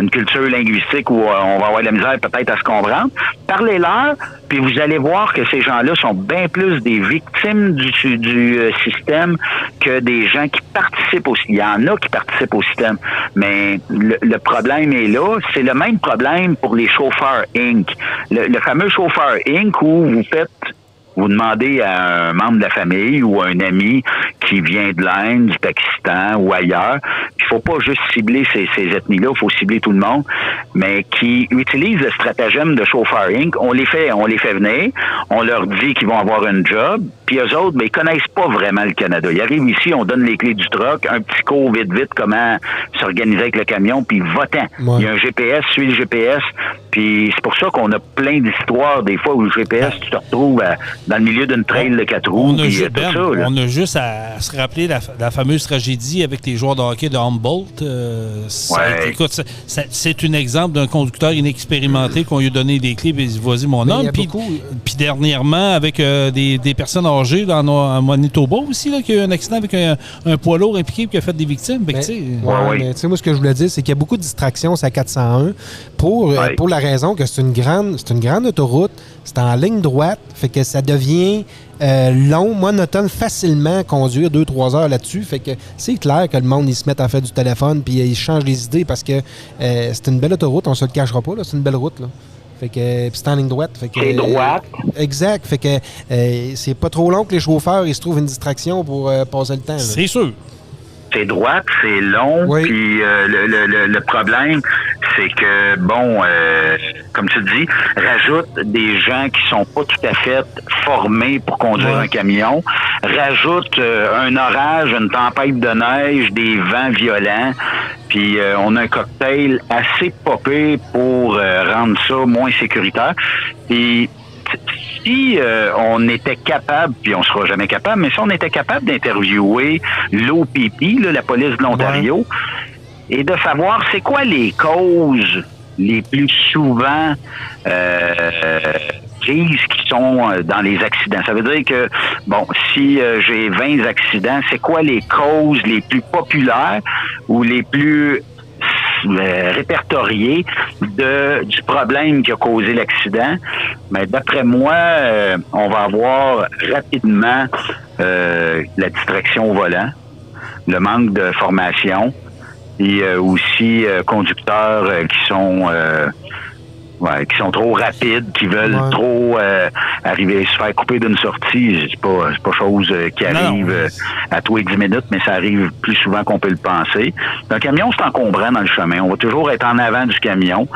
une culture linguistique où on va avoir de la misère peut-être à se comprendre. Parlez-leur, puis vous allez voir que ces gens-là sont bien plus des victimes du système que des gens qui participent au système. Il y en a qui participent au système, mais le problème est là. C'est le même problème pour les chauffeurs Inc. Le fameux chauffeur Inc. où vous demandez à un membre de la famille ou à un ami qui vient de l'Inde, du Pakistan ou ailleurs, il faut pas juste cibler ces ethnies-là, il faut cibler tout le monde, mais qui utilisent le stratagème de chauffeur Inc. On les fait venir, on leur dit qu'ils vont avoir un job, puis eux autres, ils connaissent pas vraiment le Canada. Ils arrivent ici, on donne les clés du truck, un petit cours vite, comment s'organiser avec le camion, puis va-t'en. Il y a un GPS, suis le GPS, puis c'est pour ça qu'on a plein d'histoires, des fois, où le GPS, tu te retrouves dans le milieu d'une trail de 4 roues, puis tout ça. Là. On a juste à se rappeler la fameuse tragédie avec les joueurs de hockey de Humboldt. Écoute, c'est un exemple d'un conducteur inexpérimenté qu'on lui a donné des clés et dit, vas-y, mon homme. Puis dernièrement, avec des personnes âgées en Manitoba aussi, là, qu'il y a eu un accident avec un poids lourd impliqué qui a fait des victimes. Mais tu sais, moi, ce que je voulais dire, c'est qu'il y a beaucoup de distractions sur la 401 pour la raison que c'est une grande autoroute, c'est en ligne droite, fait que ça devient long, monotone, facilement conduire 2-3 heures là-dessus. Fait que c'est clair que le monde, ils se mettent à faire du téléphone puis ils changent les idées parce que c'est une belle autoroute, on se le cachera pas, là, c'est une belle route, là. Fait que puis c'est en ligne droite. Fait que, c'est droite. Exact. Fait que c'est pas trop long que les chauffeurs ils se trouvent une distraction pour passer le temps. Là. C'est sûr. C'est droite, c'est long, puis le problème, c'est que, comme tu dis, rajoute des gens qui sont pas tout à fait formés pour conduire un camion, rajoute un orage, une tempête de neige, des vents violents, puis on a un cocktail assez popé pour rendre ça moins sécuritaire. Puis si on était capable, puis on sera jamais capable, mais si on était capable d'interviewer l'OPP, là, la police de l'Ontario, et de savoir c'est quoi les causes les plus souvent prises qui sont dans les accidents. Ça veut dire que, bon, si j'ai 20 accidents, c'est quoi les causes les plus populaires ou les plus répertoriées du problème qui a causé l'accident? Mais d'après moi, on va avoir rapidement la distraction au volant, le manque de formation, et aussi conducteurs qui sont trop rapides, qui veulent trop arriver, se faire couper d'une sortie. C'est pas chose qui arrive à tous les 10 minutes, mais ça arrive plus souvent qu'on peut le penser. Un camion, c'est encombrant dans le chemin. On va toujours être en avant du camion.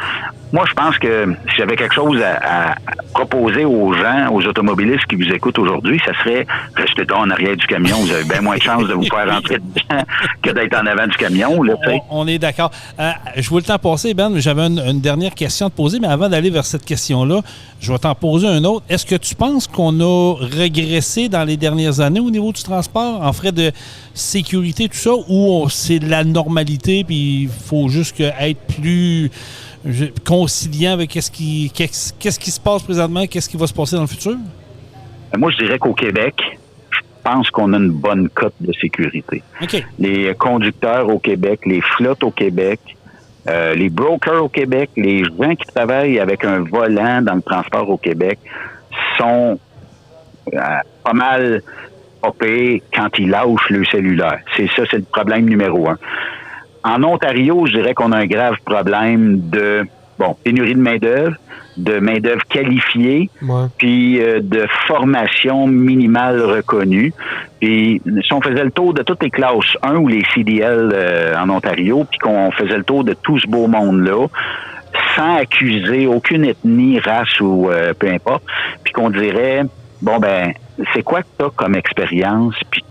Moi, je pense que si j'avais quelque chose à proposer aux gens, aux automobilistes qui vous écoutent aujourd'hui, ça serait restez donc en arrière du camion. Vous avez bien moins de chances de vous faire rentrer dedans que d'être en avant du camion. Là, on est d'accord. Je vois le temps passer, Ben, mais j'avais une dernière question à te poser, mais avant d'aller vers cette question-là, je vais t'en poser une autre. Est-ce que tu penses qu'on a régressé dans les dernières années au niveau du transport, en frais de sécurité, tout ça, ou c'est de la normalité, puis il faut juste être plus conciliant avec qu'est-ce qui se passe présentement, qu'est-ce qui va se passer dans le futur? Moi, je dirais qu'au Québec, je pense qu'on a une bonne cote de sécurité. Okay. Les conducteurs au Québec, les flottes au Québec, les brokers au Québec, les gens qui travaillent avec un volant dans le transport au Québec sont pas mal popés quand ils lâchent le cellulaire. C'est le problème numéro 1. En Ontario, je dirais qu'on a un grave problème de pénurie de main-d'œuvre qualifiée, puis de formation minimale reconnue. Puis si on faisait le tour de toutes les classes 1 ou les CDL en Ontario, puis qu'on faisait le tour de tout ce beau monde-là, sans accuser aucune ethnie, race ou peu importe, puis qu'on dirait, c'est quoi que tu as comme expérience, puis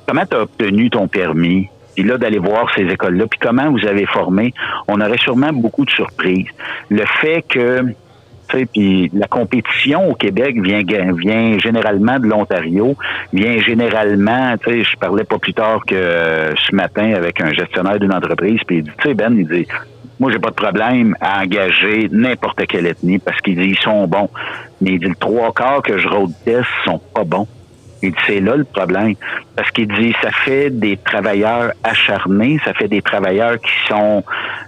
comment tu as obtenu ton permis? Puis là, d'aller voir ces écoles-là, puis comment vous avez formé, on aurait sûrement beaucoup de surprises. Le fait que, tu sais, puis la compétition au Québec vient généralement de l'Ontario, vient généralement, tu sais, je parlais pas plus tard que ce matin avec un gestionnaire d'une entreprise, puis il dit, tu sais, Ben, il dit, moi, j'ai pas de problème à engager n'importe quelle ethnie parce qu'il dit, ils sont bons. Mais il dit, le 3/4 que je road test sont pas bons. Il dit, c'est là le problème. Parce qu'il dit, ça fait des travailleurs acharnés, ça fait des travailleurs qui sont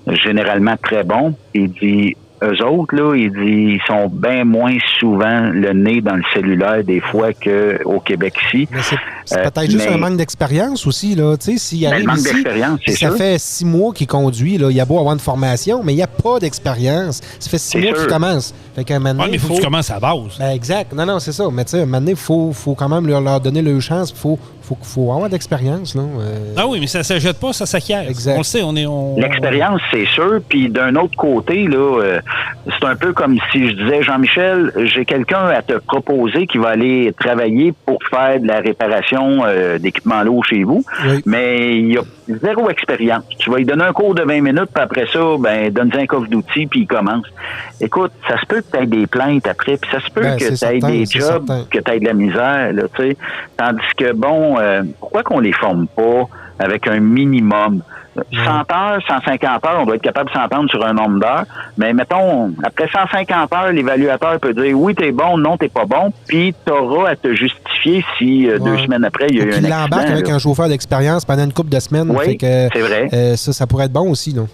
généralement très bons. Il dit, eux autres, là, il dit, ils sont bien moins souvent le nez dans le cellulaire des fois qu'au Québec ici. Mais c'est peut-être juste un manque d'expérience aussi, là. Tu sais, s'il arrive manque ici, d'expérience, c'est ça sûr. fait 6 mois qu'il conduit, là. Il a beau avoir une formation, mais il n'y a pas d'expérience. Ça fait 6 mois qu'il commence. Fait qu'à un moment donné, mais il faut que tu commences à la base. Exact. Non, c'est ça. Mais tu sais, à un moment donné, il faut quand même leur donner leur chance. Il faut avoir d'expérience, là. Ah oui, mais ça ne s'achète pas, ça s'acquiert. Exact. On le sait, L'expérience, c'est sûr. Puis d'un autre côté, là, c'est un peu comme si je disais, Jean-Michel, j'ai quelqu'un à te proposer qui va aller travailler pour faire de la réparation d'équipement lourd chez vous, mais il y a zéro expérience. Tu vas lui donner un cours de 20 minutes, puis après ça, donne-lui un coffre d'outils, puis il commence. Écoute, ça se peut que tu aies des plaintes après, puis ça se peut que tu aies des jobs, que tu aies de la misère, là, tu sais. Tandis que, pourquoi qu'on les forme pas avec un minimum? 100 heures, 150 heures, on doit être capable de s'entendre sur un nombre d'heures. Mais mettons, après 150 heures, l'évaluateur peut dire oui, t'es bon, non, t'es pas bon, puis t'auras à te justifier si 2 semaines après, il y a eu un accident. Il embarque avec un chauffeur d'expérience pendant une couple de semaines. Oui, fait que, c'est vrai. Ça pourrait être bon aussi, non?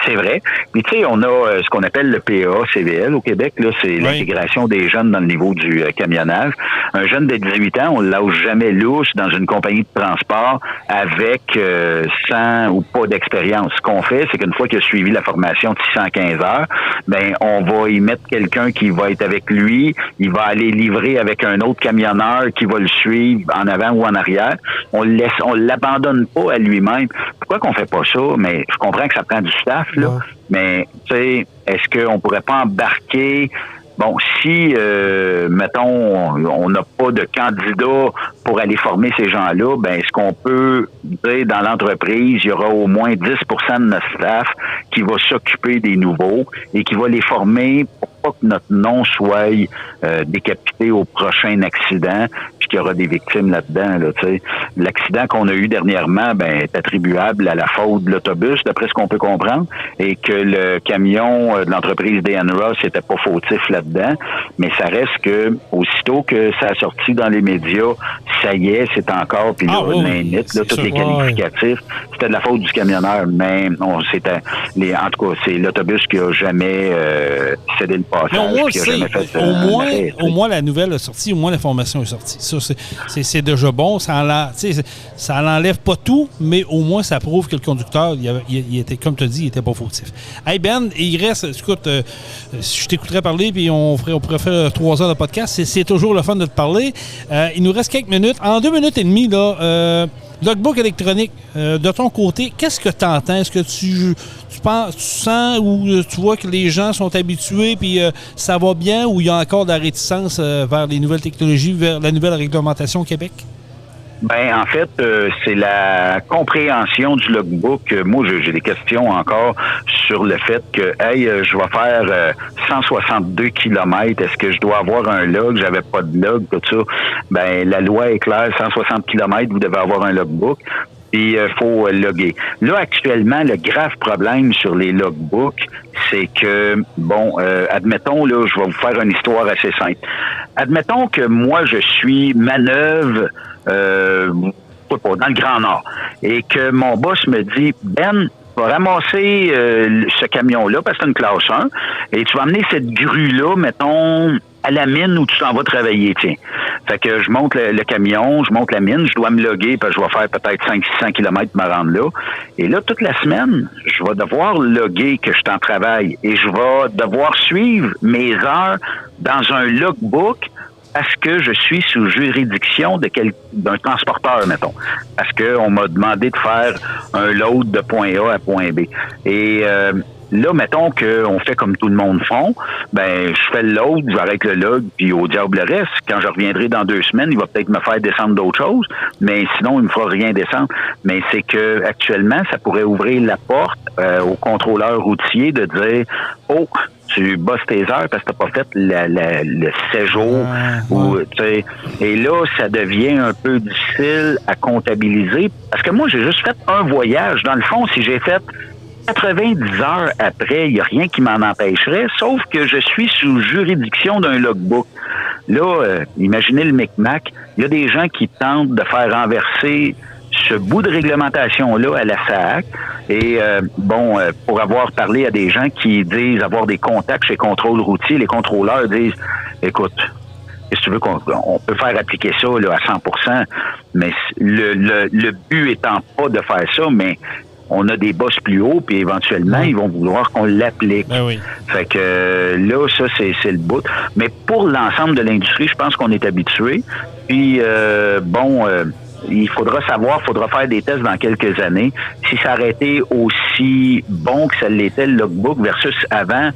C'est vrai. Puis, tu sais, on a ce qu'on appelle le PA-CVL au Québec. Là, c'est l'intégration des jeunes dans le niveau du camionnage. Un jeune de 18 ans, on ne lâche jamais louche dans une compagnie de transport avec 100 ou pas d'expérience. Ce qu'on fait, c'est qu'une fois qu'il a suivi la formation de 615 heures, on va y mettre quelqu'un qui va être avec lui. Il va aller livrer avec un autre camionneur qui va le suivre en avant ou en arrière. On l'abandonne pas à lui-même. Pourquoi qu'on fait pas ça? Mais je comprends que ça prend du staff, là. Ouais. Mais, tu sais, est-ce qu'on pourrait pas embarquer... Bon, si, mettons, on n'a pas de candidat pour aller former ces gens-là, est-ce qu'on peut dire dans l'entreprise, il y aura au moins 10% de notre staff qui va s'occuper des nouveaux et qui va les former pour pas que notre nom soit décapité au prochain accident, puis qu'il y aura des victimes là-dedans. Là, t'sais. L'accident qu'on a eu dernièrement est attribuable à la faute de l'autobus, d'après ce qu'on peut comprendre, et que le camion de l'entreprise DNROS n'était pas fautif là-dedans. Mais ça reste que, aussitôt que ça a sorti dans les médias, ça y est, c'est encore, puis là, tous les qualificatifs, c'était de la faute du camionneur, mais non, c'était en tout cas, c'est l'autobus qui a jamais cédé le passage. Qui a jamais fait, au moins la nouvelle est sortie, au moins l'information est sortie. Ça, c'est déjà bon. Ça n'enlève pas tout, mais au moins ça prouve que le conducteur, il était, comme tu as dit, il était pas fautif. Hey Ben, il reste, écoute, je t'écouterais parler, puis on pourrait faire 3 heures de podcast. C'est toujours le fun de te parler. Il nous reste quelques minutes. En 2 minutes et demie, là, logbook électronique, de ton côté, qu'est-ce que tu entends? Est-ce que tu sens ou tu vois que les gens sont habitués puis ça va bien, ou il y a encore de la réticence vers les nouvelles technologies, vers la nouvelle réglementation au Québec? Ben, en fait, c'est la compréhension du logbook. Moi, j'ai des questions encore sur le fait que, je vais faire 162 kilomètres. Est-ce que je dois avoir un log? J'avais pas de log, tout ça. Ben, la loi est claire, 160 kilomètres, vous devez avoir un logbook. Puis, faut loguer. Là, actuellement, le grave problème sur les logbooks, c'est que, admettons, là, je vais vous faire une histoire assez simple. Admettons que moi, je suis manœuvre, dans le Grand Nord, et que mon boss me dit, Ben, tu vas ramasser ce camion-là, parce que c'est une classe 1, et tu vas amener cette grue-là, mettons, à la mine où tu t'en vas travailler, tiens. Fait que je monte le camion, je monte la mine, je dois me loguer, parce que je vais faire peut-être 500-600 kilomètres pour me rendre là. Et là, toute la semaine, je vais devoir loguer que je suis en travail, et je vais devoir suivre mes heures dans un logbook, parce que je suis sous juridiction d'un transporteur, mettons. Parce qu'on m'a demandé de faire un load de point A à point B. Et là, mettons qu'on fait comme tout le monde font, je fais le load, j'arrête le log, puis au diable le reste. Quand je reviendrai dans 2 semaines, il va peut-être me faire descendre d'autres choses, mais sinon, il me fera rien descendre. Mais c'est que actuellement, ça pourrait ouvrir la porte au contrôleur routier de dire « Oh, tu bosses tes heures parce que t'as pas fait le séjour. » Et là, ça devient un peu difficile à comptabiliser. Parce que moi, j'ai juste fait un voyage. Dans le fond, si j'ai fait 90 heures après, il n'y a rien qui m'en empêcherait, sauf que je suis sous juridiction d'un logbook. Là, imaginez le micmac. Il y a des gens qui tentent de faire renverser ce bout de réglementation-là à la SAAC. Et pour avoir parlé à des gens qui disent avoir des contacts chez Contrôle routier, les contrôleurs disent, écoute, si tu veux qu'on peut faire appliquer ça là, à 100%, mais le but étant pas de faire ça, mais on a des boss plus hauts, puis éventuellement, ils vont vouloir qu'on l'applique. Ben oui. Fait que là, ça, c'est le bout. Mais pour l'ensemble de l'industrie, je pense qu'on est habitué. Puis, il faudra faire des tests dans quelques années. Si ça aurait été aussi bon que ça l'était le logbook versus avant,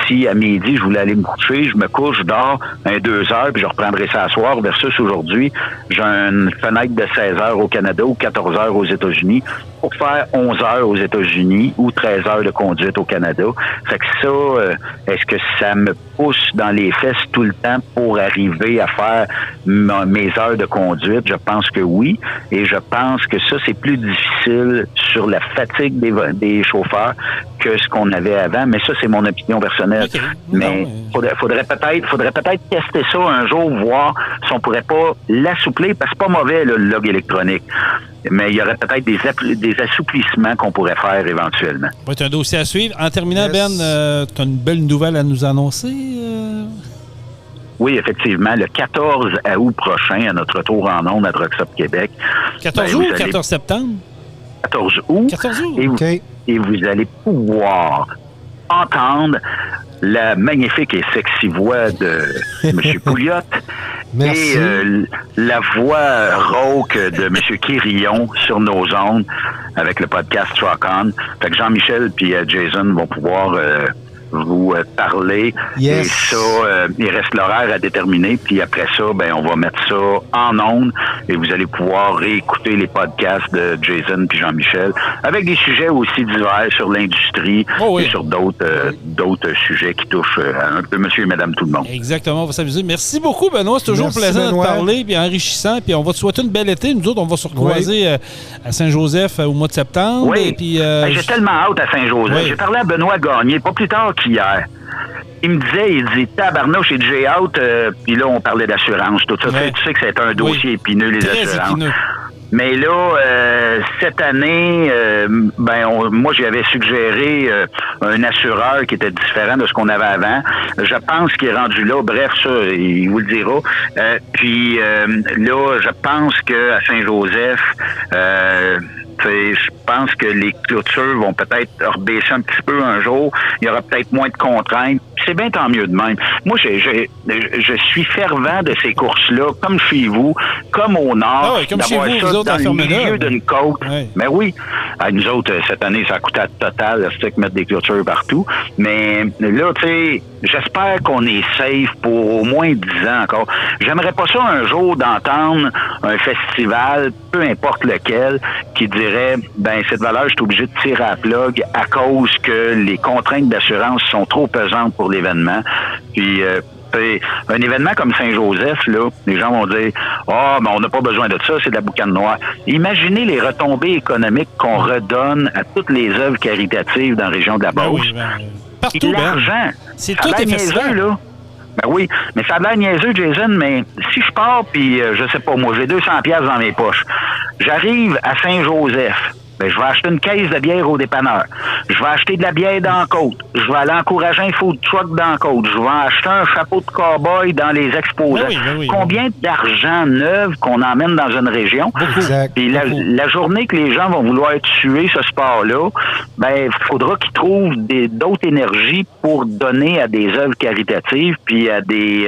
si à midi, je voulais aller me coucher, je me couche, je dors 2 heures, puis je reprendrai ça à soir, versus aujourd'hui, j'ai une fenêtre de 16 heures au Canada ou 14 heures aux États-Unis pour faire 11 heures aux États-Unis ou 13 heures de conduite au Canada. Fait que ça, est-ce que ça me pousse dans les fesses tout le temps pour arriver à faire mes heures de conduite? Je pense que oui. Et je pense que ça, c'est plus difficile sur la fatigue des chauffeurs que ce qu'on avait avant. Mais ça, c'est mon opinion personnelle. Okay. Mais faudrait peut-être tester ça un jour, voir si on pourrait pas l'assouplir, parce que c'est pas mauvais, là, le log électronique. Mais il y aurait peut-être des assouplissements qu'on pourrait faire éventuellement. Ça va être un dossier à suivre. En terminant, Ben, tu as une belle nouvelle à nous annoncer? Oui, effectivement. Le 14 août prochain, à notre retour en ondes à Truck Stop Québec. 14 août ou 14 septembre? 14 août. 14 août. Et vous allez pouvoir entendre la magnifique et sexy voix de M. Pouliot. Merci. Et la voix rauque de M. Quirillon sur nos ondes avec le podcast Truck On. Fait que Jean-Michel puis Jason vont pouvoir vous parler. Yes. Et ça, il reste l'horaire à déterminer. Puis après ça, on va mettre ça en ondes et vous allez pouvoir réécouter les podcasts de Jason puis Jean-Michel avec des sujets aussi divers sur l'industrie et sur d'autres sujets qui touchent un peu monsieur et madame tout le monde. Exactement, on va s'amuser. Merci beaucoup, Benoît. C'est toujours plaisant de parler puis enrichissant. Puis on va te souhaiter une belle été. Nous autres, on va se recroiser à Saint-Joseph au mois de septembre. Oui. Et puis, j'ai tellement hâte à Saint-Joseph. J'ai parlé à Benoît Gagné, pas plus tard qu'hier. Il me disait, tabarnouche, j'ai hâte, puis là, on parlait d'assurance, tout ça. Tu sais que c'est un dossier épineux, les assurances. Épineux. Mais là, cette année, moi, j'avais suggéré un assureur qui était différent de ce qu'on avait avant. Je pense qu'il est rendu là. Bref, ça, il vous le dira. Puis là, je pense qu'à Saint-Joseph, je pense que les clôtures vont peut-être rebaisser un petit peu un jour. Il y aura peut-être moins de contraintes. C'est bien tant mieux de même. Moi, je suis fervent de ces courses-là, comme chez vous, comme au Nord, comme d'avoir chez vous, ça vous autres, dans le milieu d'une côte. Oui. Mais oui, nous autres, cette année, ça a coûté à total, c'est que mettre des clôtures partout. Mais là, tu sais, j'espère qu'on est safe pour au moins 10 ans encore. J'aimerais pas ça un jour d'entendre un festival, peu importe lequel, qui dirait, cette valeur, je suis obligé de tirer à la plug à cause que les contraintes d'assurance sont trop pesantes pour l'événement. Puis, un événement comme Saint-Joseph, là, les gens vont dire « on n'a pas besoin de ça, c'est de la boucane noire ». Imaginez les retombées économiques qu'on redonne à toutes les œuvres caritatives dans la région de la Beauce. Partout, l'argent. C'est tout est niaiseux, là. Ben oui, mais ça a l'air niaiseux, Jason, mais si je pars, puis je sais pas, moi, j'ai 200$ dans mes poches, j'arrive à Saint-Joseph, je vais acheter une caisse de bière au dépanneur. Je vais acheter de la bière dans la côte. Je vais aller encourager un food truck dans la côte. Je vais acheter un chapeau de cow-boy dans les exposants. Combien d'argent neuf qu'on emmène dans une région? Exact. Puis la journée que les gens vont vouloir tuer ce sport-là, il faudra qu'ils trouvent d'autres énergies pour donner à des œuvres caritatives puis à des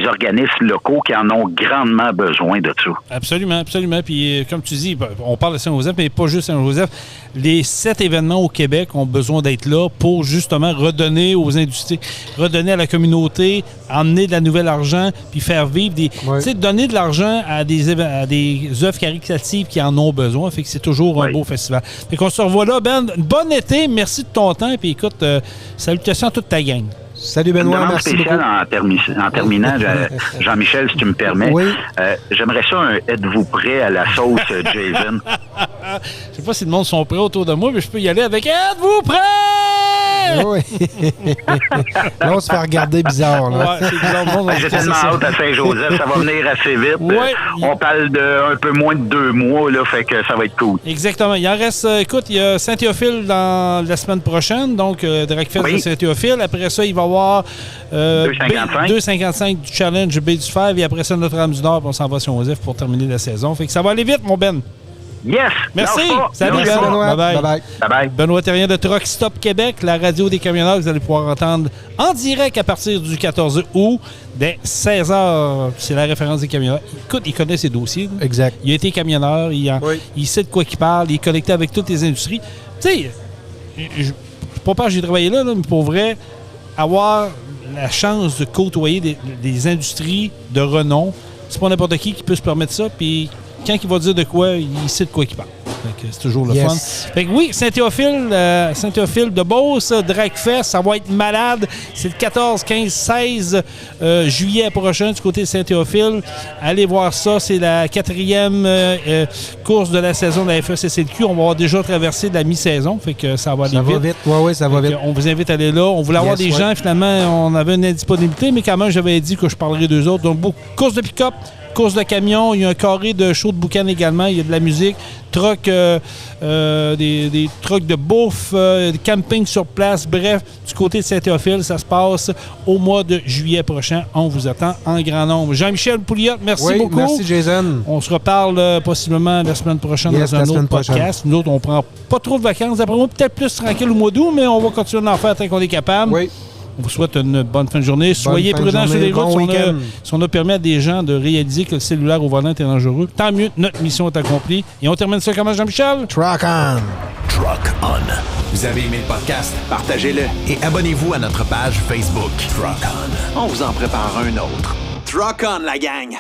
organismes locaux qui en ont grandement besoin de ça. Absolument, absolument. Puis, comme tu dis, on parle de Saint-Joseph, mais pas juste Saint-Joseph. Les 7 événements au Québec ont besoin d'être là pour justement redonner aux industries, redonner à la communauté, emmener de la nouvelle argent, puis faire vivre des... Tu sais, donner de l'argent à des œuvres caritatives qui en ont besoin. Fait que c'est toujours un beau festival. Fait qu'on se revoit là, Ben. Bon été, merci de ton temps. Puis écoute, salutations à toute ta gang. Salut Benoît, merci beaucoup. En terminant, Jean-Michel, si tu me permets, j'aimerais ça êtes-vous prêt à la sauce Jason? Je sais pas si le monde sont prêts autour de moi, mais je peux y aller avec êtes-vous prêts? Oui. Là, on se fait regarder bizarre. Là. C'est bizarre. J'ai tellement hâte à Saint-Joseph, ça va venir assez vite. On parle d'un peu moins de 2 mois, là, fait que ça va être cool. Exactement. Il en reste, écoute, il y a Saint-Théophile dans la semaine prochaine, donc Dragfest de Saint-Théophile. Après ça, il va y avoir 2,55 du Challenge Baie du Fer, et après ça, Notre-Dame-du-Nord, on s'en va sur Joseph pour terminer la saison. Fait que ça va aller vite, mon Ben. Yes! Merci! Salut, Benoît. Bye-bye. Bye-bye. Benoît Thérien de Truck Stop Québec, la radio des camionneurs que vous allez pouvoir entendre en direct à partir du 14 août, dès 16h. C'est la référence des camionneurs. Écoute, il connaît ses dossiers. Exact. Il a été camionneur, il sait de quoi il parle, il est connecté avec toutes les industries. Tu sais, pas parce que j'ai travaillé là, mais pour vrai, avoir la chance de côtoyer des industries de renom, c'est pas n'importe qui peut se permettre ça, puis quand il va dire de quoi, il sait de quoi il parle. C'est toujours le fun. Fait que oui, Saint-Théophile de Beauce, Dragfest, ça va être malade. C'est le 14, 15, 16 juillet prochain du côté de Saint-Théophile. Allez voir ça. C'est la 4e course de la saison de la FECCLQ. On va avoir déjà traversé de la mi-saison. Fait que ça va aller vite. Ça va vite. Oui, ça va vite. On vous invite à aller là. On voulait avoir des gens. Finalement, on avait une indisponibilité, mais quand même, j'avais dit que je parlerais d'eux autres. Donc, course de pick-up, course de camion, il y a un carré de show de boucan également, il y a de la musique, truck, des trucks de bouffe, camping sur place, bref, du côté de Saint-Théophile, ça se passe au mois de juillet prochain. On vous attend en grand nombre. Jean-Michel Pouliot, merci beaucoup. Merci Jason. On se reparle possiblement la semaine prochaine dans un autre podcast. Nous autres, on prend pas trop de vacances. D'après moi, peut-être plus tranquille au mois d'août, mais on va continuer d'en faire tant qu'on est capable. Oui. On vous souhaite une bonne fin de journée. Soyez prudents sur les routes. Si on a permis à des gens de réaliser que le cellulaire au volant est dangereux, tant mieux, notre mission est accomplie. Et on termine ça comment, Jean-Michel? Truck on! Truck On. Vous avez aimé le podcast? Partagez-le et abonnez-vous à notre page Facebook. Truck On. On vous en prépare un autre. Truck On, la gang!